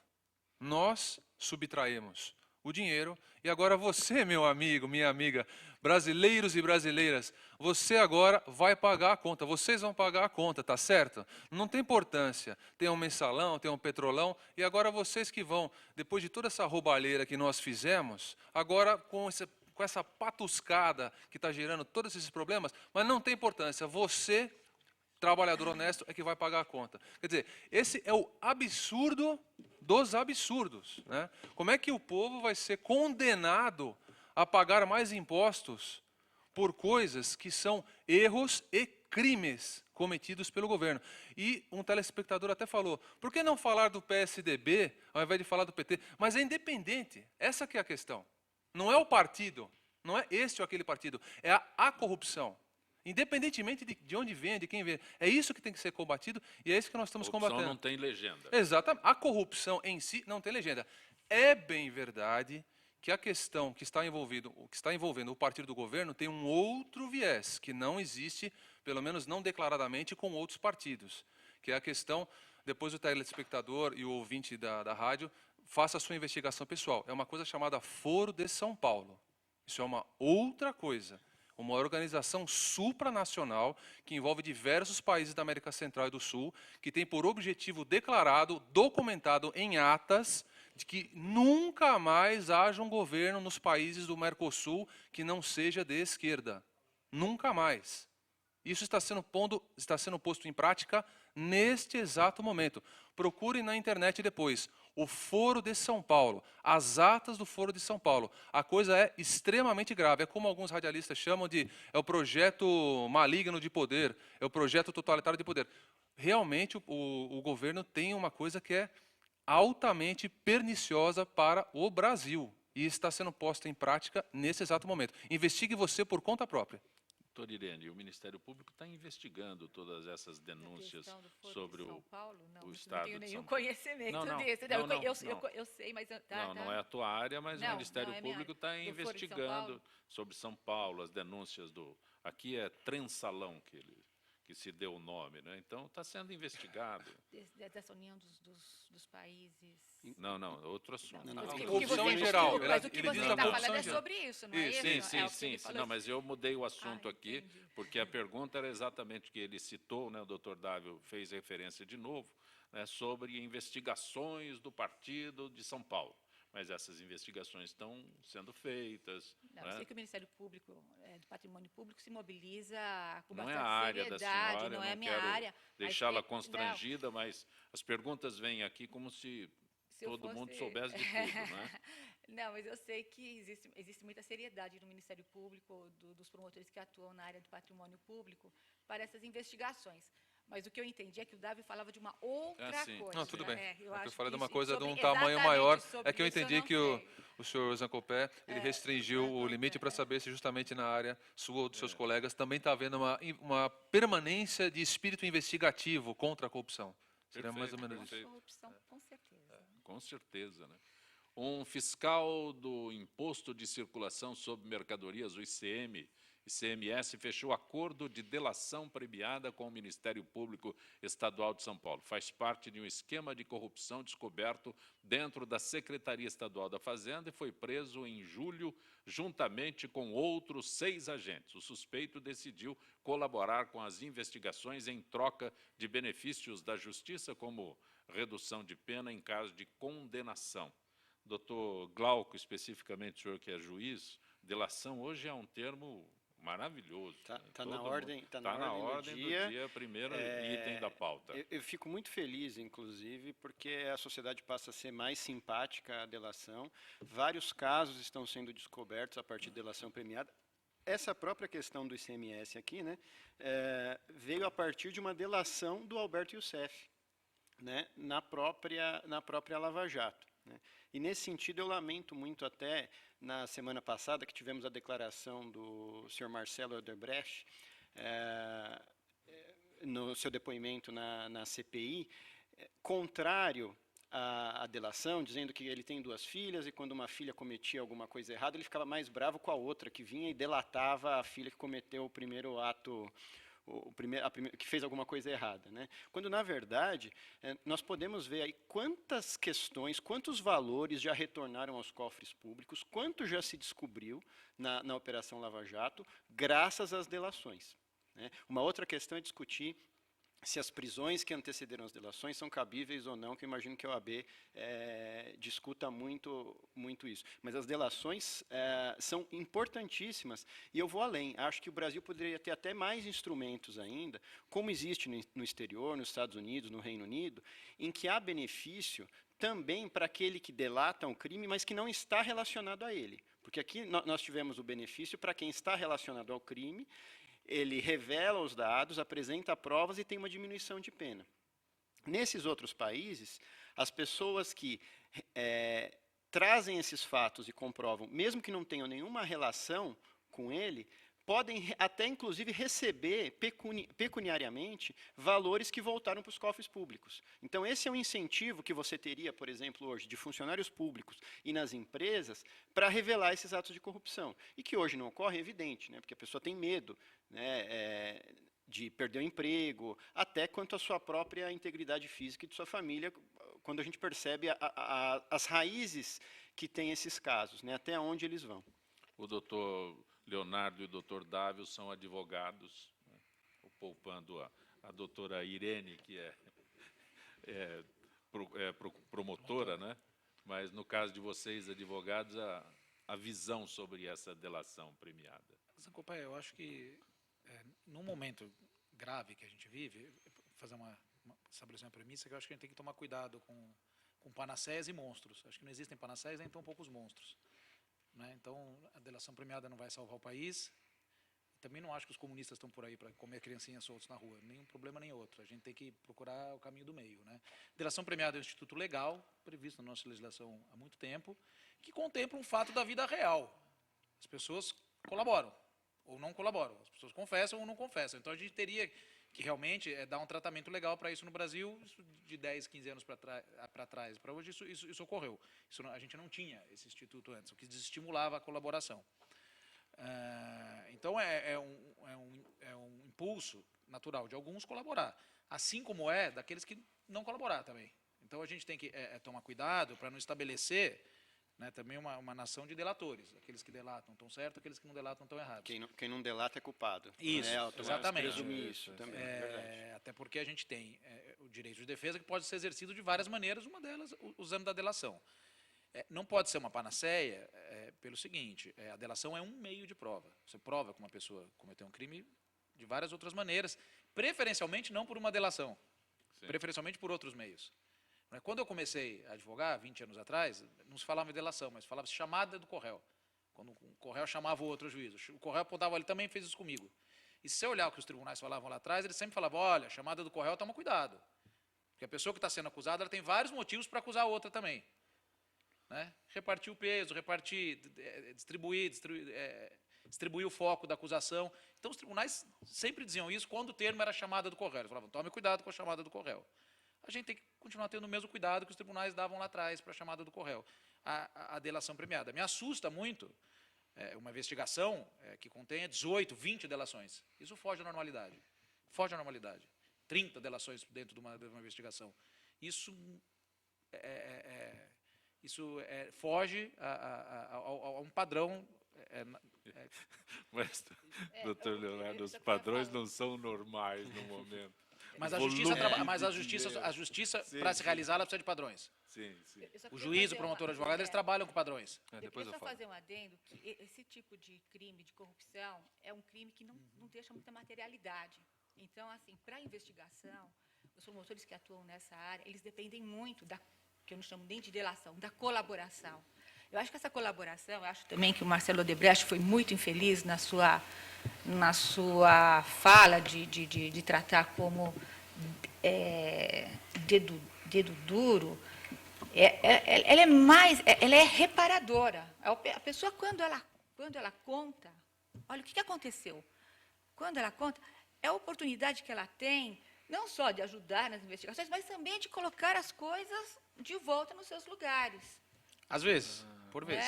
Nós subtraímos o dinheiro e agora você, meu amigo, minha amiga, brasileiros e brasileiras, você agora vai pagar a conta, vocês vão pagar a conta, tá certo? Não tem importância, tem um mensalão, tem um petrolão, e agora vocês que vão, depois de toda essa roubalheira que nós fizemos, agora com essa patuscada que está gerando todos esses problemas, mas não tem importância, você trabalhador honesto é que vai pagar a conta. Quer dizer, esse é o absurdo dos absurdos, né? Como é que o povo vai ser condenado a pagar mais impostos por coisas que são erros e crimes cometidos pelo governo? E um telespectador até falou, por que não falar do PSDB ao invés de falar do PT? Mas é independente, essa que é a questão. Não é o partido, não é este ou aquele partido, é a corrupção. Independentemente de onde vem, de quem vem. É isso que tem que ser combatido e é isso que nós estamos Corrupção combatendo. não tem legenda. Exatamente. A corrupção em si não tem legenda. É bem verdade que a questão que está envolvendo o partido do governo tem um outro viés, que não existe, pelo menos não declaradamente, com outros partidos. Que é a questão, depois o telespectador e o ouvinte da rádio, faça a sua investigação pessoal. É uma coisa chamada Foro de São Paulo. Isso é uma outra coisa. Uma organização supranacional que envolve diversos países da América Central e do Sul, que tem por objetivo declarado, documentado em atas, de que nunca mais haja um governo nos países do Mercosul que não seja de esquerda. Nunca mais. Isso está sendo posto em prática neste exato momento. Procure na internet depois. O Foro de São Paulo, as atas do Foro de São Paulo. A coisa é extremamente grave. É como alguns radialistas chamam de é o projeto maligno de poder, é o projeto totalitário de poder. Realmente o governo tem uma coisa que é altamente perniciosa para o Brasil e está sendo posta em prática nesse exato momento. Investigue você por conta própria. Doutor Irene, o Ministério Público está investigando todas essas denúncias sobre São Paulo? Não, o não Estado tenho de nenhum São Paulo. conhecimento Não, desse. Eu sei, mas... Não é a tua área, mas o Ministério não é minha Público área. está Do Foro de São investigando Paulo? sobre São Paulo, as denúncias do... Aqui é Transalão que se deu o nome, né? Então está sendo investigado. Dessa união dos países... Não, outro assunto. Não, mas o que corrupção você- em geral. Mas o que Ele você diz a está corrupção falando em é geral. sobre isso, não é isso? Sim, É o que sim. ele falou. Não, mas eu mudei o assunto aqui, entendi. porque a pergunta era exatamente que ele citou, né, o doutor Dávio fez referência de novo, né, sobre investigações do partido de São Paulo. Mas essas investigações estão sendo feitas. Não, né? eu sei que o Ministério Público, do Patrimônio Público, se mobiliza com Não é bastante a área da seriedade, senhora, não eu é a não minha quero área. mas deixá-la que- constrangida, mas as perguntas vêm aqui como se Se eu todo mundo fosse- soubesse de tudo, né? Não, mas eu sei que existe muita seriedade no Ministério Público, dos promotores que atuam na área do patrimônio público, para essas investigações. Mas o que eu entendi é que o Davi falava de uma outra sim. coisa. Não, tudo bem. Eu É que acho eu falei de isso- uma coisa de um sobre- tamanho exatamente maior. sobre É que eu isso entendi não que sei. o senhor Zancopé, ele restringiu o limite para saber se justamente na área sua ou dos seus colegas também está havendo uma permanência de espírito investigativo contra a corrupção. Seria mais ou menos isso. Perfeito. Corrupção, com certeza. Com certeza, né? Um fiscal do Imposto de Circulação sobre Mercadorias, o ICMS, fechou acordo de delação premiada com o Ministério Público Estadual de São Paulo. Faz parte de um esquema de corrupção descoberto dentro da Secretaria Estadual da Fazenda e foi preso em julho, juntamente com outros 6 agentes. O suspeito decidiu colaborar com as investigações em troca de benefícios da Justiça, como redução de pena em caso de condenação. Doutor Glauco, especificamente, o senhor que é juiz, delação hoje é um termo maravilhoso. Tá né? na Todo ordem, mundo- tá na tá ordem do dia. primeiro item da pauta. Eu fico muito feliz, inclusive, porque a sociedade passa a ser mais simpática à delação. Vários casos estão sendo descobertos a partir de delação premiada. Essa própria questão do ICMS aqui, né, veio a partir de uma delação do Alberto Youssef, né, na própria Lava Jato. Né? E, nesse sentido, eu lamento muito até, na semana passada, que tivemos a declaração do senhor Marcelo Odebrecht, no seu depoimento na CPI, contrário à delação, dizendo que ele tem 2 filhas e quando uma filha cometia alguma coisa errada, ele ficava mais bravo com a outra, que vinha e delatava a filha que cometeu o primeiro ato, que fez alguma coisa errada. Né? Quando, na verdade, nós podemos ver aí quantas questões, quantos valores já retornaram aos cofres públicos, quanto já se descobriu na Operação Lava Jato, graças às delações. Né? Uma outra questão é discutir se as prisões que antecederam as delações são cabíveis ou não, que eu imagino que a OAB discuta muito isso. Mas as delações são importantíssimas, e eu vou além. Acho que o Brasil poderia ter até mais instrumentos ainda, como existe no exterior, nos Estados Unidos, no Reino Unido, em que há benefício também para aquele que delata um crime, mas que não está relacionado a ele. Porque aqui nós tivemos o benefício para quem está relacionado ao crime, ele revela os dados, apresenta provas e tem uma diminuição de pena. Nesses outros países, as pessoas que trazem esses fatos e comprovam, mesmo que não tenham nenhuma relação com ele, podem até, inclusive, receber pecuniariamente valores que voltaram para os cofres públicos. Então, esse é um incentivo que você teria, por exemplo, hoje, de funcionários públicos e nas empresas, para revelar esses atos de corrupção. E que hoje não ocorre, é evidente, né, porque a pessoa tem medo, né, de perder o emprego, até quanto à sua própria integridade física e de sua família, quando a gente percebe as raízes que tem esses casos, né, até onde eles vão. O doutor Leonardo e o doutor Dávio são advogados, né, poupando a doutora Irene, que é promotora, né? Mas, no caso de vocês, advogados, a visão sobre essa delação premiada. Zancopa, eu acho que, num momento grave que a gente vive, estabelecer uma premissa que eu acho que a gente tem que tomar cuidado com panaceias e monstros. Acho que não existem panaceias, nem tão poucos monstros. Né? Então, a delação premiada não vai salvar o país. Também não acho que os comunistas estão por aí para comer criancinhas soltas na rua. Nenhum problema, nem outro. A gente tem que procurar o caminho do meio. Né? Delação premiada é um instituto legal, previsto na nossa legislação há muito tempo, que contempla um fato da vida real. As pessoas colaboram ou não colaboram. As pessoas confessam ou não confessam. Então, a gente teria que realmente dar um tratamento legal para isso no Brasil. Isso de 10, 15 anos para trás, para hoje, isso ocorreu. A gente não tinha esse instituto antes, o que desestimulava a colaboração. Então, é um impulso natural de alguns colaborar, assim como daqueles que não colaborar também. Então, a gente tem que tomar cuidado para não estabelecer, né, também uma nação de delatores. Aqueles que delatam estão certos, aqueles que não delatam estão errados. Quem não delata é culpado. Isso, exatamente. Presumir isso também, até porque a gente tem o direito de defesa, que pode ser exercido de várias maneiras, uma delas usando da delação. Não pode ser uma panaceia pelo seguinte, a delação é um meio de prova. Você prova que uma pessoa cometeu um crime de várias outras maneiras, preferencialmente não por uma delação, preferencialmente por outros meios. Quando eu comecei a advogar, 20 anos atrás, não se falava em delação, mas falava-se chamada do Corréu. Quando o Corréu chamava o outro juiz. O Corréu apontava, ele também fez isso comigo. E se você olhar o que os tribunais falavam lá atrás, eles sempre falavam, olha, chamada do Corréu, toma cuidado. Porque a pessoa que está sendo acusada, ela tem vários motivos para acusar a outra também. Né? Repartir o peso, distribuir o foco da acusação. Então, os tribunais sempre diziam isso quando o termo era chamada do Corréu. Eles falavam, tome cuidado com a chamada do Corréu. A gente tem que continuar tendo o mesmo cuidado que os tribunais davam lá atrás para a chamada do Corréu. A delação premiada. Me assusta muito uma investigação que contenha 18, 20 delações. Isso foge à normalidade. Foge à normalidade. 30 delações dentro de uma investigação. Isso foge a um padrão. Mas, doutor Leonardo, os padrões não são normais no momento. Mas a justiça para se realizar, ela precisa de padrões. Sim, sim. O juiz, o promotor, o advogado, eles trabalham com padrões. Eu queria só fazer um adendo, que esse tipo de crime, de corrupção, é um crime que não deixa muita materialidade. Então, assim, para a investigação, os promotores que atuam nessa área, eles dependem muito que eu não chamo nem de delação, da colaboração. Eu acho que essa colaboração, eu acho também que o Marcelo Odebrecht foi muito infeliz na sua fala de tratar como dedo duro. Ela é reparadora. A pessoa, quando ela conta, olha, o que aconteceu? Quando ela conta, é a oportunidade que ela tem, não só de ajudar nas investigações, mas também de colocar as coisas de volta nos seus lugares. Às vezes, por vezes.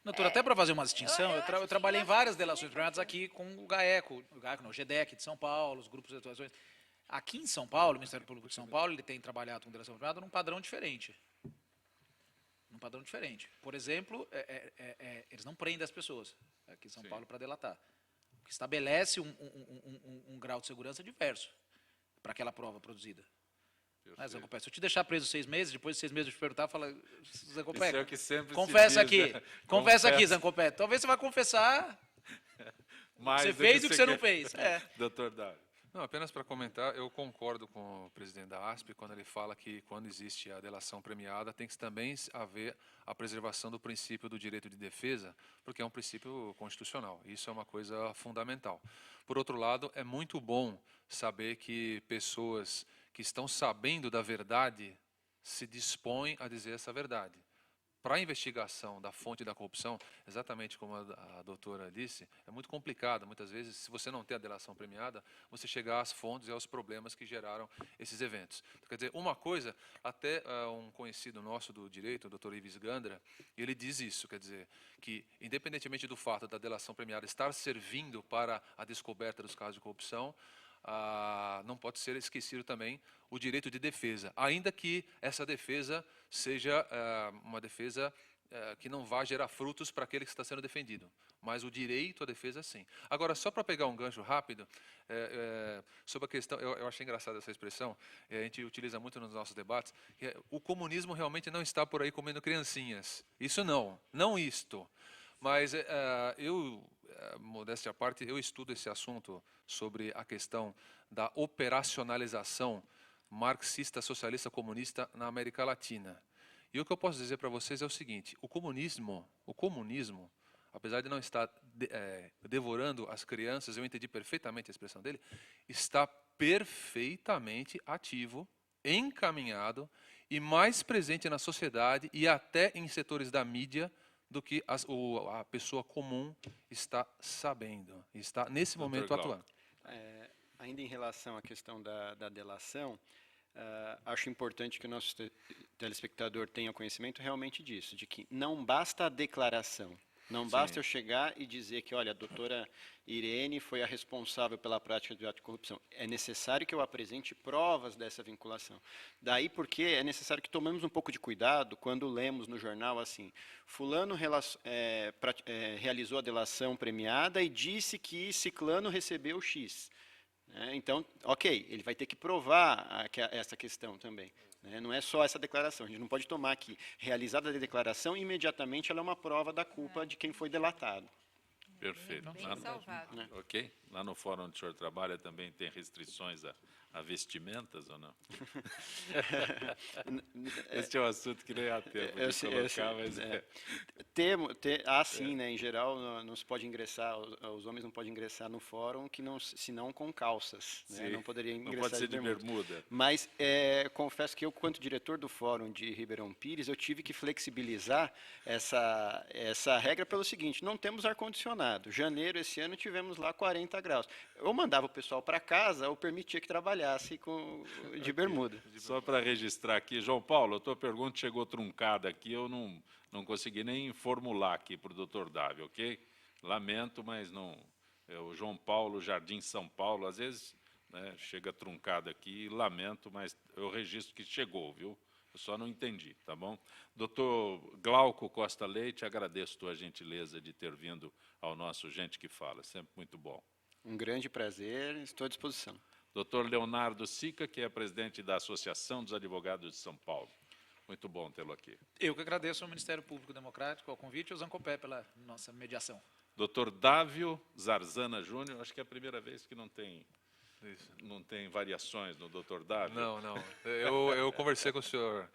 Doutor, até para fazer uma distinção, eu trabalhei em várias delações premiadas aqui com o GEDEC de São Paulo, os grupos de atuações. Aqui em São Paulo, o Ministério Público de São Paulo, ele tem trabalhado com delação premiada num padrão diferente. Por exemplo, eles não prendem as pessoas aqui em São Paulo para delatar. O que estabelece um grau de segurança diverso. para aquela prova produzida. Né, Zancopé? Se eu te deixar preso 6 meses, depois de 6 meses eu te perguntar, fala, Zancopé, Isso é o que sempre se confessa diz, aqui, né? confessa aqui, Zancopé. Talvez você vai confessar Mais você do fez e o que você não quer. fez. Doutor Dávio. Não, apenas para comentar, eu concordo com o presidente da ASP quando ele fala que quando existe a delação premiada tem que também haver a preservação do princípio do direito de defesa, porque é um princípio constitucional. Isso é uma coisa fundamental. Por outro lado, é muito bom saber que pessoas que estão sabendo da verdade se dispõem a dizer essa verdade. Para a investigação da fonte da corrupção, exatamente como a doutora disse, é muito complicado. Muitas vezes, se você não tem a delação premiada, você chegar às fontes e aos problemas que geraram esses eventos. Então, quer dizer, uma coisa, até um conhecido nosso do direito, o doutor Ives Gandra, ele diz isso, quer dizer, que independentemente do fato da delação premiada estar servindo para a descoberta dos casos de corrupção, não pode ser esquecido também o direito de defesa, ainda que essa defesa seja uma defesa que não vá gerar frutos para aquele que está sendo defendido, mas o direito à defesa, sim. Agora, só para pegar um gancho rápido, sobre a questão, eu achei engraçada essa expressão, a gente utiliza muito nos nossos debates, que o comunismo realmente não está por aí comendo criancinhas. Isso não isto. Mas modéstia à parte, eu estudo esse assunto sobre a questão da operacionalização marxista, socialista, comunista na América Latina. E o que eu posso dizer para vocês é o seguinte, o comunismo, apesar de não estar devorando as crianças, eu entendi perfeitamente a expressão dele, está perfeitamente ativo, encaminhado e mais presente na sociedade e até em setores da mídia do que a pessoa comum está sabendo, está nesse momento atuando. Ainda em relação à questão da delação, acho importante que o nosso telespectador tenha conhecimento realmente disso, de que não basta a declaração, não basta eu chegar e dizer que, olha, a doutora Irene foi a responsável pela prática de ato de corrupção. É necessário que eu apresente provas dessa vinculação. Daí porque é necessário que tomemos um pouco de cuidado quando lemos no jornal assim, fulano realizou a delação premiada e disse que ciclano recebeu X. Então, ok, ele vai ter que provar essa questão também. Não é só essa declaração. A gente não pode tomar que, realizada a declaração, imediatamente ela é uma prova da culpa de quem foi delatado. Perfeito. Bem salvado. Ok. Lá no fórum onde o senhor trabalha também tem restrições a vestimentas ou não? Este é um assunto que nem há tempo de colocar, mas... sim, né? Em geral, não se pode ingressar, os homens não podem ingressar no fórum senão com calças. Né? Não poderia ingressar não pode ser de bermuda. Mas confesso que eu, quanto diretor do fórum de Ribeirão Pires, eu tive que flexibilizar essa regra pelo seguinte, não temos ar-condicionado. Janeiro, esse ano, tivemos lá 40 graus. Eu mandava o pessoal para casa, ou permitia que trabalhasse de bermuda. Só para registrar aqui, João Paulo, a tua pergunta chegou truncada aqui, eu não consegui nem formular aqui para o doutor Dávio, ok? Lamento, mas não... o João Paulo, Jardim São Paulo, às vezes chega truncado aqui, lamento, mas eu registro que chegou, viu? Eu só não entendi, tá bom? Doutor Glauco Costa Leite, agradeço a tua gentileza de ter vindo ao nosso Gente que Fala, sempre muito bom. Um grande prazer, estou à disposição. Doutor Leonardo Sica, que é presidente da Associação dos Advogados de São Paulo. Muito bom tê-lo aqui. Eu que agradeço ao Ministério Público Democrático, ao convite e ao Zancopé pela nossa mediação. Doutor Dávio Zarzana Júnior, acho que é a primeira vez que não tem variações no doutor Dávio. Não. Eu conversei com o senhor,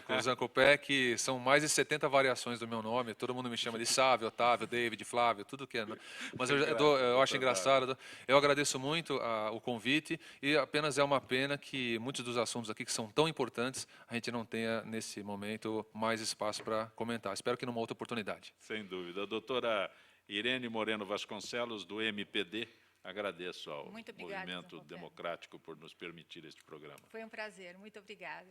com o Zancopé, que são mais de 70 variações do meu nome. Todo mundo me chama de Sávio, Otávio, David, Flávio, tudo que é. Mas eu acho engraçado. Eu agradeço muito o convite e apenas é uma pena que muitos dos assuntos aqui que são tão importantes, a gente não tenha, nesse momento, mais espaço para comentar. Espero que numa outra oportunidade. Sem dúvida. A doutora Irene Moreno Vasconcelos, do MPD, agradeço ao Movimento Democrático por nos permitir este programa. Foi um prazer, muito obrigada.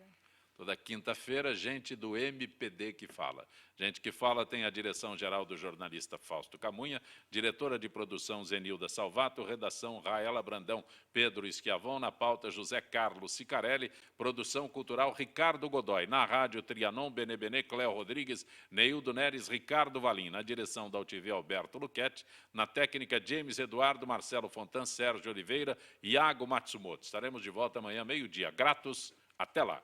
Toda quinta-feira, gente do MPD que fala. Gente que fala tem a direção-geral do jornalista Fausto Camunha, diretora de produção Zenilda Salvato, redação Raela Brandão, Pedro Schiavon, na pauta José Carlos Sicarelli, produção cultural Ricardo Godoy, na rádio Trianon, Benebene, Cléo Rodrigues, Neildo Neres, Ricardo Valim, na direção da UTV Alberto Luquete, na técnica James Eduardo, Marcelo Fontan, Sérgio Oliveira, Iago Matsumoto. Estaremos de volta amanhã, meio-dia. Gratos, até lá.